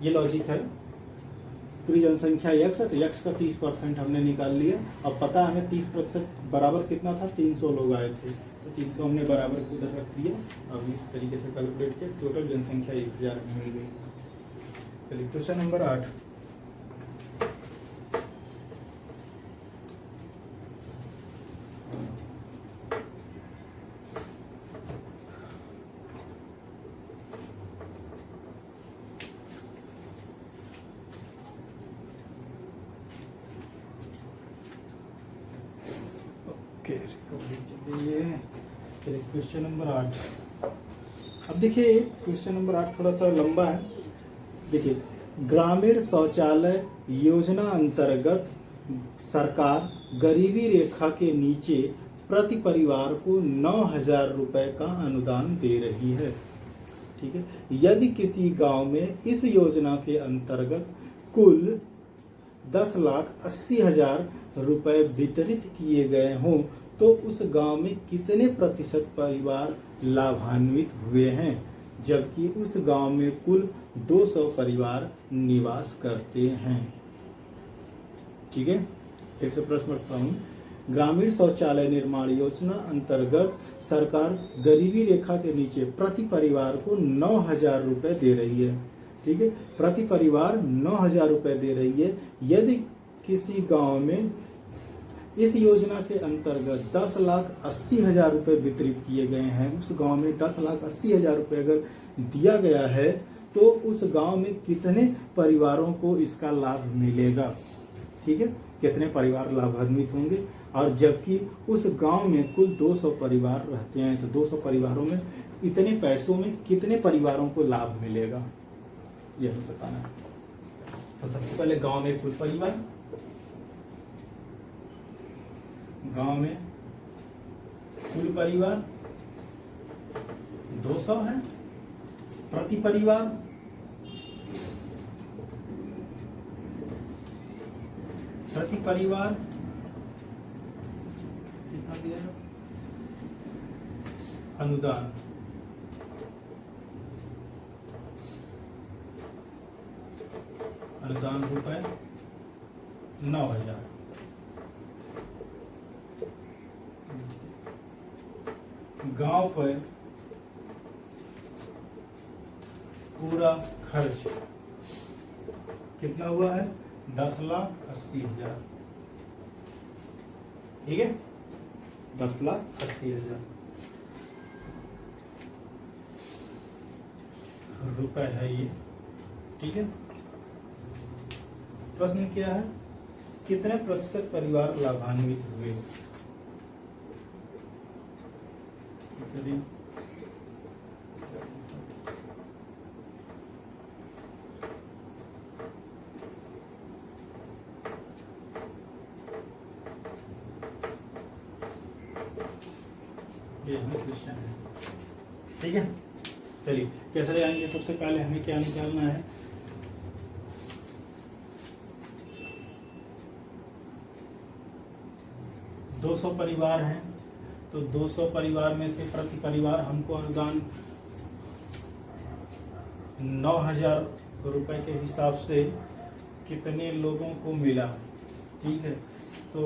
ये लॉजिक है। पूरी जनसंख्या x है तो x का 30% हमने निकाल लिया। अब पता है हमें 30% बराबर कितना था, 300 लोग आए थे, तो 300 हमने बराबर उधर रख दिया। अब इस तरीके से कैलकुलेट किया, टोटल जनसंख्या 1000 में मिल गई। चलिए क्वेश्चन नंबर 8। Question number 8। अब देखिए क्वेश्चन नंबर 8 थोड़ा सा लंबा है। देखिए, ग्रामीण शौचालय योजना अंतर्गत सरकार गरीबी रेखा के नीचे प्रति परिवार को 9,000 रुपए का अनुदान दे रही है। ठीक है, यदि किसी गांव में इस योजना के अंतर्गत कुल 10,80,000 रुपए वितरित किए गए हों तो उस गांव में कितने प्रतिशत परिवार लाभान्वित हुए हैं, जबकि उस गांव में कुल 200 परिवार निवास करते हैं। ठीक है, फिर से प्रश्न पढ़ता हूँ। ग्रामीण शौचालय निर्माण योजना अंतर्गत सरकार गरीबी रेखा के नीचे प्रति परिवार को 9,000 रुपए दे रही है। ठीक है, प्रति परिवार 9,000 रुपए दे रही है। यदि किसी गांव में इस योजना के अंतर्गत 10,80,000 रुपए वितरित किए गए हैं, उस गांव में 10,80,000 रुपए अगर दिया गया है तो उस गांव में कितने परिवारों को इसका लाभ मिलेगा। ठीक है, कितने परिवार लाभान्वित होंगे, और जबकि उस गांव में कुल 200 परिवार रहते हैं तो 200 परिवारों में इतने पैसों में कितने परिवारों को लाभ मिलेगा, यह हमें बताना है। तो सबसे पहले गांव में कुल परिवार, गांव में कुल परिवार 200 है, प्रति परिवार कितना दिया है, अनुदान रुपए 9,000। गांव पर पूरा खर्च कितना हुआ है, 10,80,000। ठीक है, 10,80,000 रुपए है ये। ठीक है, प्रश्न क्या है, कितने प्रतिशत परिवार लाभान्वित हुए। ये हमें क्वेश्चन है। ठीक है, चलिए कैसे जाएंगे। सबसे पहले हमें क्या निकालना है, दो 200 परिवार हैं तो 200 परिवार में से प्रति परिवार हमको अनुदान 9,000 रुपए के हिसाब से कितने लोगों को मिला। ठीक है, तो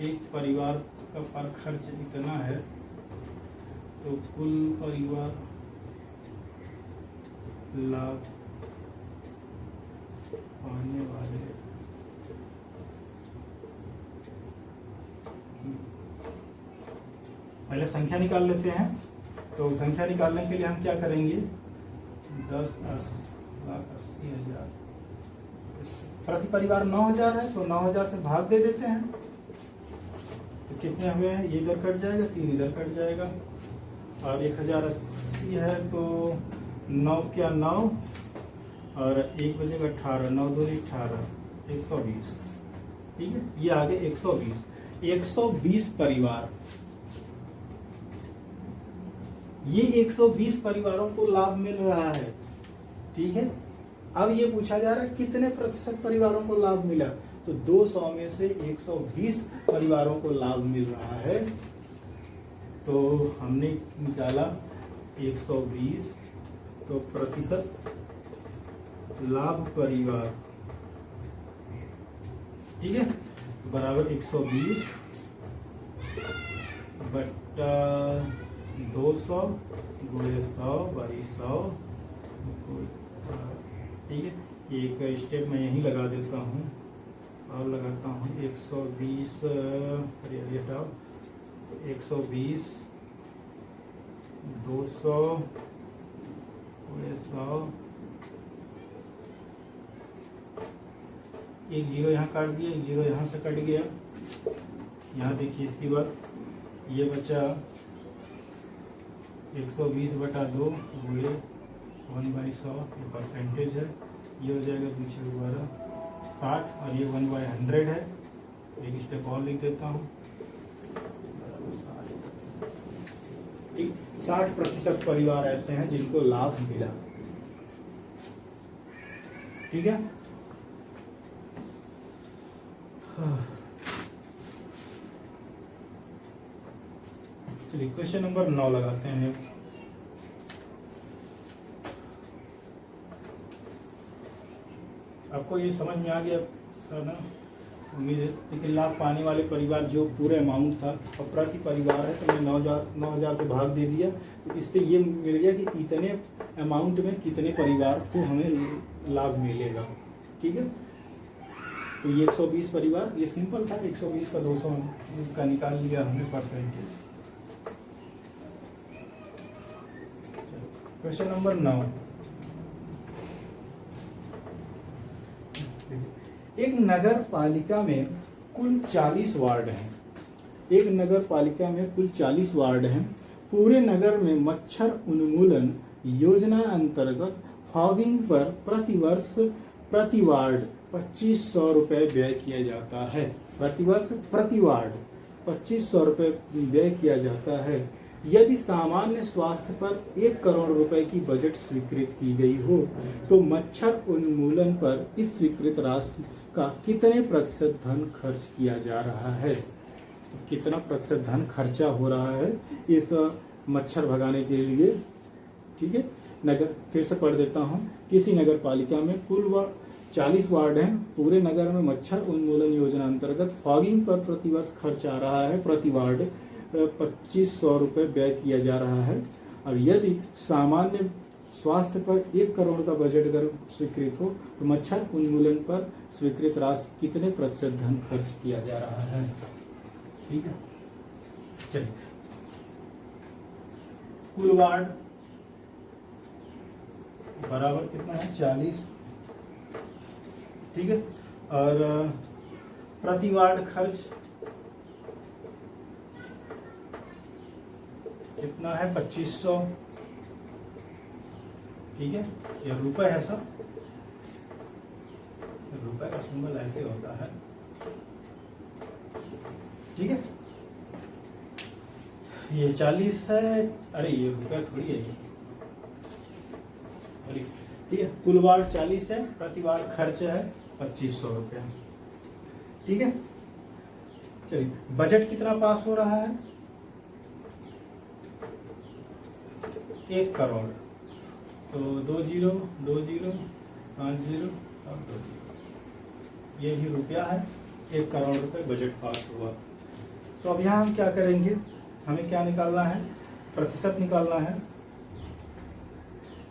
एक परिवार का पर खर्च इतना है तो कुल परिवार लाभ पाने वाले पहले संख्या निकाल लेते हैं। तो संख्या निकालने के लिए हम क्या करेंगे, 10,80,000 प्रति परिवार 9,000 है तो 9,000 से भाग दे देते हैं तो कितने हुए हैं, ये इधर कट जाएगा, 3 इधर कट जाएगा, और 1,080 है तो 9 क्या 9 और 1 बजेगा 18, 9 2 18, 120। ठीक है, ये आगे 120 परिवार, ये 120 परिवारों को लाभ मिल रहा है। ठीक है, अब ये पूछा जा रहा है कितने प्रतिशत परिवारों को लाभ मिला, तो 200 में से 120 परिवारों को लाभ मिल रहा है। तो हमने निकाला 120, तो प्रतिशत लाभ परिवार, ठीक है, बराबर 120 बट्टा 200 गुणे 100 बाई 100। ठीक है, एक स्टेप मैं यहीं लगा देता हूँ और लगाता हूँ 120 हटाओ, 120 200 गुणे 100, एक जीरो यहाँ काट दिया, एक जीरो यहाँ से कट गया। यहाँ देखिए इसके बाद ये बचा 120 बटा 2 गुणे 1/100, ये परसेंटेज है, ये हो जाएगा पीछे दोबारा 60 और ये 1/100 है। एक स्टेप और लिख देता हूँ, 60% परिवार ऐसे हैं जिनको लाभ मिला। ठीक है। चलिए क्वेश्चन नंबर 9 लगाते हैं। आपको ये समझ में आ गया सर ना? उम्मीद है। लेकिन लाभ पाने वाले परिवार जो पूरे अमाउंट था और प्रति परिवार है तो मैं 9,000 से भाग दे दिया, तो इससे ये मिल गया कि इतने अमाउंट में कितने परिवार को हमें लाभ मिलेगा। ठीक है। तो ये 120 परिवार, ये सिंपल था, 120 का 200 का निकाल लिया हमने परसेंटेज। Question number 9। एक नगर पालिका में कुल 40 वार्ड हैं। एक नगर पालिका में कुल 40 वार्ड हैं। पूरे नगर में मच्छर उन्मूलन योजना अंतर्गत फॉगिंग पर प्रतिवर्ष प्रति वार्ड 2500 रुपये व्यय किया जाता है। प्रतिवर्ष प्रति वार्ड 2500 रुपये व्यय किया जाता है। यदि सामान्य स्वास्थ्य पर 1 करोड़ रुपए की बजट स्वीकृत की गई हो तो मच्छर उन्मूलन पर इस स्वीकृत राशि का कितने प्रतिशत धन खर्च किया जा रहा है। तो कितना प्रतिशत धन खर्चा हो रहा है इस मच्छर भगाने के लिए। ठीक है। नगर फिर से पढ़ देता हूँ। किसी नगर पालिका में कुल 40 वार्ड हैं। पूरे नगर में मच्छर उन्मूलन योजना अंतर्गत फॉगिंग पर प्रतिवर्ष खर्च आ रहा है। प्रति वार्ड 2500 रुपये व्यय किया जा रहा है। और यदि सामान्य स्वास्थ्य पर 1 करोड़ का बजट अगर स्वीकृत हो तो मच्छर उन्मूलन पर स्वीकृत राशि कितने प्रतिशत धन खर्च किया जा रहा है। ठीक है। चलिए कुल वार्ड बराबर कितना है 40। ठीक है। और प्रति वार्ड खर्च कितना है 2500। ठीक है। ये रुपए है सब। रुपए का सिंबल ऐसे होता है। ठीक है। ये 40 है। अरे ये रुपया थोड़ी है ये। ठीक है। कुल वार्ड 40 है। प्रति वार्ड खर्च है 2500 रुपया। ठीक है। चलिए बजट कितना पास हो रहा है 1 करोड़। तो 2 0 2 0 5 0 और 2 0 ये भी रुपया है। 1 करोड़ रुपए बजट पास हुआ। तो अब यहाँ हम क्या करेंगे, हमें क्या निकालना है, प्रतिशत निकालना है।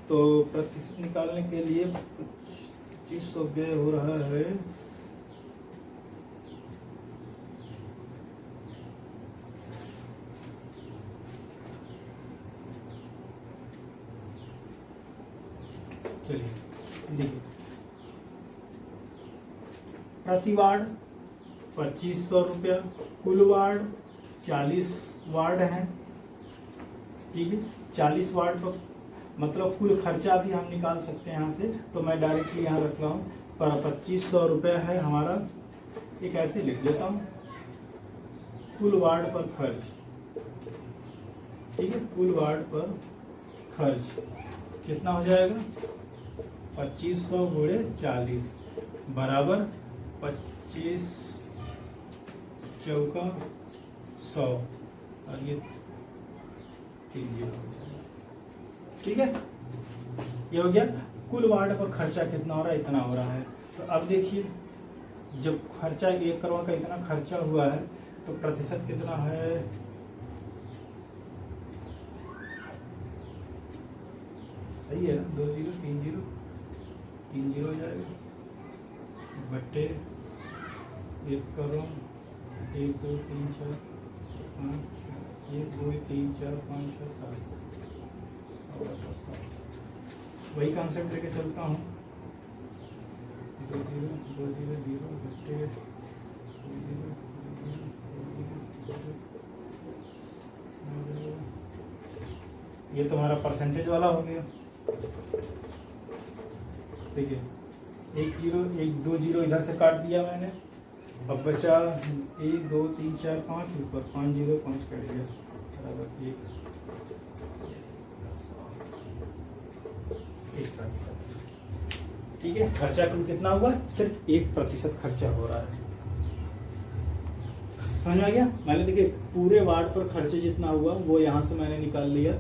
तो प्रतिशत निकालने के लिए 2500 व्यय हो रहा है चलिए देखिए प्रति वार्ड 2500 रुपया। कुल वार्ड 40 वार्ड हैं। ठीक है। 40 वार्ड पर मतलब कुल खर्चा भी हम निकाल सकते हैं यहाँ से। तो मैं डायरेक्टली यहाँ रख रहा हूँ पर 2500 रुपया है हमारा। एक ऐसे लिख लेता हूँ कुल वार्ड पर खर्च। ठीक है। कुल वार्ड पर खर्च कितना हो जाएगा 2500 गुणे 40 बराबर 25 चौका 100 और ये 3 0 हो जाएगा। ठीक है। ये हो गया। कुल वार्ड पर खर्चा कितना हो रहा है, इतना हो रहा है। तो अब देखिए जब खर्चा 1 करोड़ का इतना खर्चा हुआ है तो प्रतिशत कितना है, सही है ना, 2 0 3 0 3 0 हो जाएगा बट्टे 1 करोड़ 1 2 3 4 5 1 2 3 4 5 6 7 वही कॉन्सेप्ट लेके चलता हूँ। 2 0 2 0 0 बट्टे 2 0 ये तुम्हारा परसेंटेज वाला हो गया। ठीक है। 1 0 1 2 0 इधर से काट दिया मैंने अब बचा 1 2 3 4 5 ऊपर 5 0 5 कट गया बराबर 1%। ठीक है, खर्चा कुल कितना हुआ? सिर्फ 1% खर्चा हो रहा है। समझ में आ गया? मैंने देखिए पूरे वार्ड पर खर्चे जितना हुआ वो यहाँ से मैंने निकाल लिया,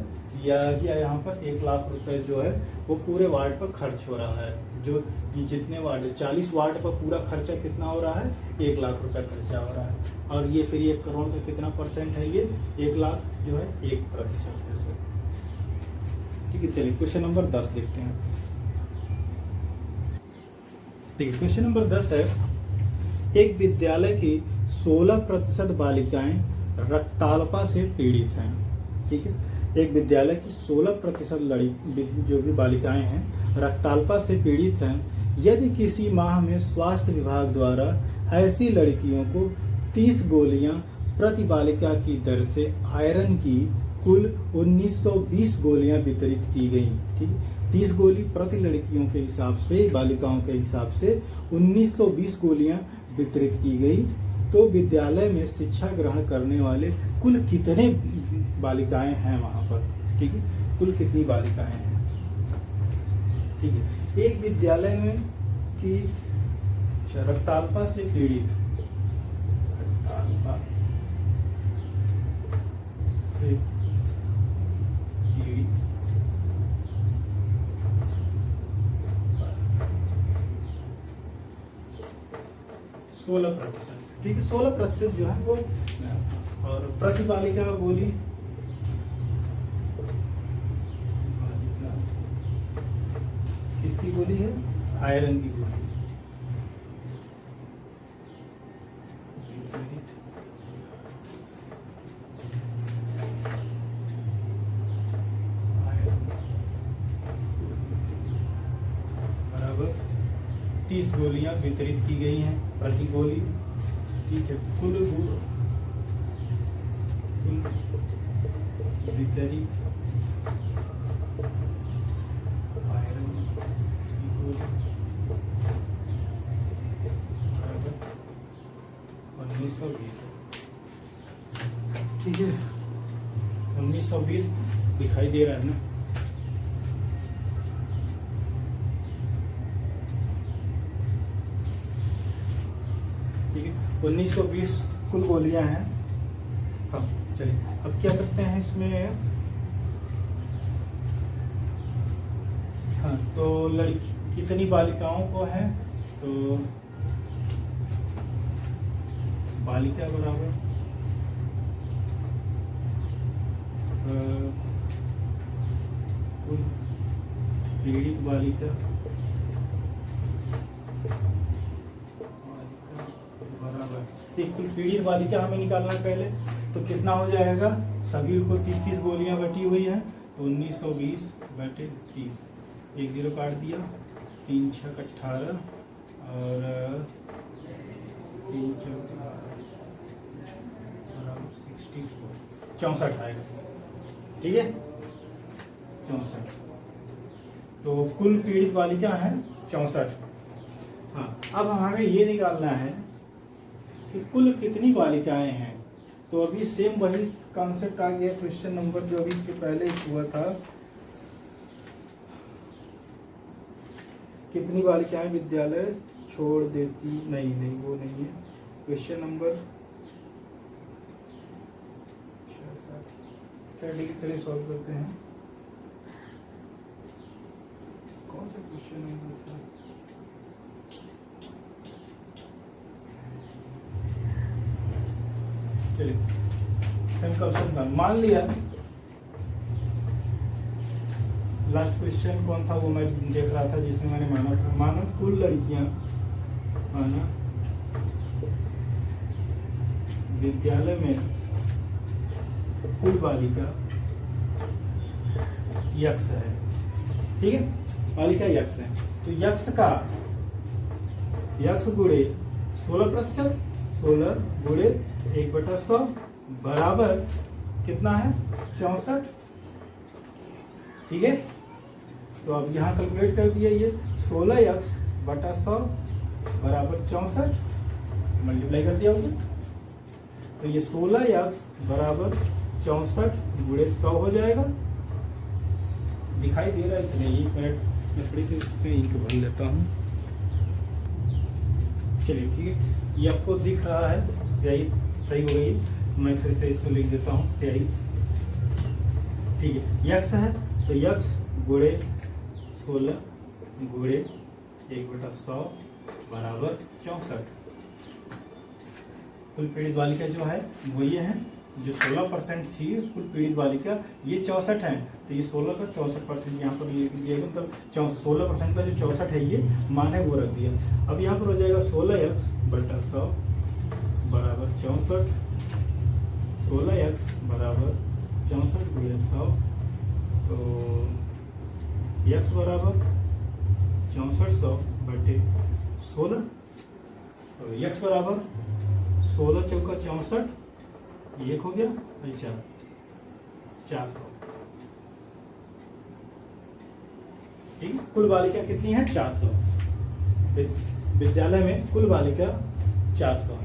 या यहाँ पर 1 लाख रुपए जो है वो पूरे वार्ड पर खर्च हो रहा है। जो ये जितने वार्ड है 40 वार्ड पर पूरा खर्चा कितना हो रहा है? 1 लाख रुपए खर्चा हो रहा है। और ये फिर 1 करोड़ का कितना परसेंट है? ये 1 लाख जो है 1% है सर। ठीक है, चलिए क्वेश्चन नंबर 10 देखते हैं। देखिए क्वेश्चन नंबर 10 है, एक विद्यालय की 16% बालिकाएं रक्ताल्पता से पीड़ित हैं। ठीक है, एक विद्यालय की 16% जो भी बालिकाएं हैं रक्ताल्पता से पीड़ित हैं। यदि किसी माह में स्वास्थ्य विभाग द्वारा ऐसी लड़कियों को 30 गोलियां प्रति बालिका की दर से आयरन की कुल 1920 गोलियां वितरित की गई। ठीक है, 30 गोली प्रति लड़कियों के हिसाब से, बालिकाओं के हिसाब से 1920 गोलियां वितरित की गई, तो विद्यालय में शिक्षा ग्रहण करने वाले कुल कितने बालिकाएं हैं वहां पर? ठीक है, कुल कितनी बालिकाएं हैं? ठीक है, एक विद्यालय में की रक्ताल्पता से पीड़ित, रक्ताल्पता से पीड़ित 16%। ठीक है, 16% जो है वो, और प्रति बालिका गोली, बालिका किसकी गोली है? आयरन की गोली। बराबर 30 गोलियां वितरित की गई हैं प्रति गोली। ठीक है, कुल वितरित आयरन की गोली बराबर 1920। ठीक है, 1920 दिखाई दे रहा है ना? ठीक है, 1920 कुल गोलियां हैं। हाँ चलिए, अब क्या करते हैं इसमें? हाँ, तो लड़की कितनी बालिकाओं को है? तो बालिका बराबर कुल पीड़ित बालिका बराबर, कुल पीड़ित बालिका हमें निकालना है पहले। तो कितना हो जाएगा? सभी को 30-30 गोलियां बटी हुई हैं, तो 1920 बटे 30, 1 0 काट दिया, 3 6 18 और 3 64 64 आएगा। ठीक है, 64। तो कुल पीड़ित बालिका है 64। हाँ, अब हमें ये निकालना है कि कुल कितनी बालिकाएं हैं। तो अभी सेम वही कॉन्सेप्ट आ गया, क्वेश्चन नंबर जो अभी इसके पहले हुआ था। कितनी बालिकाएं विद्यालय छोड़ देती, नहीं वो नहीं है। क्वेश्चन नंबर 30 की तरह सॉल्व करते हैं। कौन सा क्वेश्चन नंबर था? चलिए, सेम क्वेश्चन का मान लिया। लास्ट क्वेश्चन कौन था वो मैं देख रहा था, जिसमें मैंने माना था, माना कुल लड़कियां, माना विद्यालय में कुल बालिका यक्ष है। ठीक है, बालिका यक्ष है, तो यक्ष का यक्ष गुणे 16%, 16 गुणे 1/100 बराबर कितना है? 64। ठीक है, तो अब यहाँ कैलकुलेट कर दिया, ये 16 यक्ष बटा 100 बराबर 64। मल्टीप्लाई कर दिया होगा, तो ये 16x बराबर 64 गुणे 100 हो जाएगा। दिखाई दे रहा है कि नहीं? एक मिनट मैं थोड़ी सी इसमें इंक भर लेता हूँ। चलिए ठीक है, ये आपको दिख रहा है, स्याही सही हो गई है। मैं फिर से इसको लिख देता हूँ स्याही, ठीक है। x है तो x गुणे 16 गुणे 1/100 बराबर 64। कुल पीड़ित बालिका जो है वो ये है, जो 16% थी कुल पीड़ित बालिका, ये 64 है, तो ये 16 का 64% यहाँ पर लिख दिया, मतलब 16% का जो 64 है ये मान है वो रख दिया। अब यहाँ पर हो जाएगा 16x/100 बराबर 64, 16x बराबर 64 गुणे 100, तो x बराबर 6400/16, तो x बराबर 16 चौका 64, एक हो गया, अच्छा 400। ठीक, कुल बालिका कितनी है? 400। विद्यालय में कुल बालिका 400 है।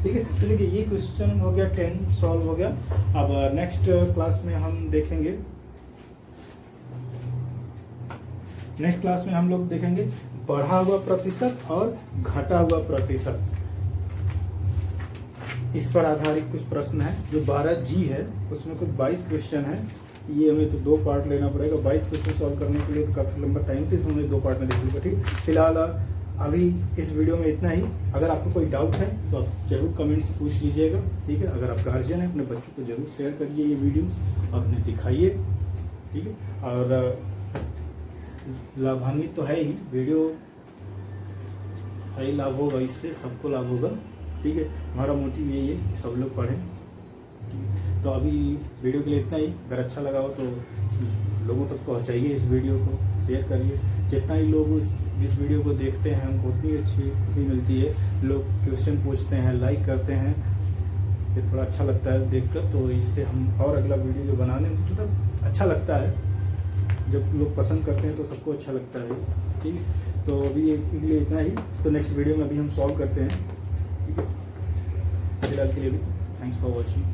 ठीक है, चलिए ये क्वेश्चन हो गया 10 सॉल्व हो गया। अब नेक्स्ट क्लास में हम देखेंगे, नेक्स्ट क्लास में हम लोग देखेंगे बढ़ा हुआ प्रतिशत और घटा हुआ प्रतिशत। इस पर आधारित कुछ प्रश्न है। जो 12G है उसमें कुछ 22 क्वेश्चन है, ये हमें तो 2 पार्ट लेना पड़ेगा। 22 क्वेश्चन सॉल्व करने के लिए तो काफ़ी लंबा टाइम थी, तो हमें 2 पार्ट में देखना पड़ेगा। ठीक, फिलहाल अभी इस वीडियो में इतना ही। अगर आपको कोई डाउट है तो आप जरूर कमेंट से पूछ लीजिएगा। ठीक है, अगर आप गार्जियन हैं अपने बच्चों को जरूर शेयर करिए ये वीडियोस और उन्हें दिखाइए। ठीक है, और लाभान्वित तो है ही, वीडियो है, लाभ होगा, इससे सबको लाभ होगा। ठीक है, हमारा मोटिव यही है कि सब लोग पढ़ें। तो अभी वीडियो के लिए इतना ही। अगर अच्छा लगा हो तो लोगों तक पहुंचाइए इस वीडियो को, शेयर करिए। जितना ही लोग इस वीडियो को देखते हैं हमको उतनी अच्छी खुशी मिलती है। लोग क्वेश्चन पूछते हैं, लाइक करते हैं, ये थोड़ा अच्छा लगता है देखकर। तो इससे हम और अगला वीडियो जो बनाने में मतलब अच्छा लगता है, जब लोग पसंद करते हैं तो सबको अच्छा लगता है। ठीक है, तो अभी के लिए इतना ही। तो नेक्स्ट वीडियो में अभी हम सॉल्व करते हैं। ठीक है, फिलहाल के लिए भी थैंक्स फॉर वॉचिंग।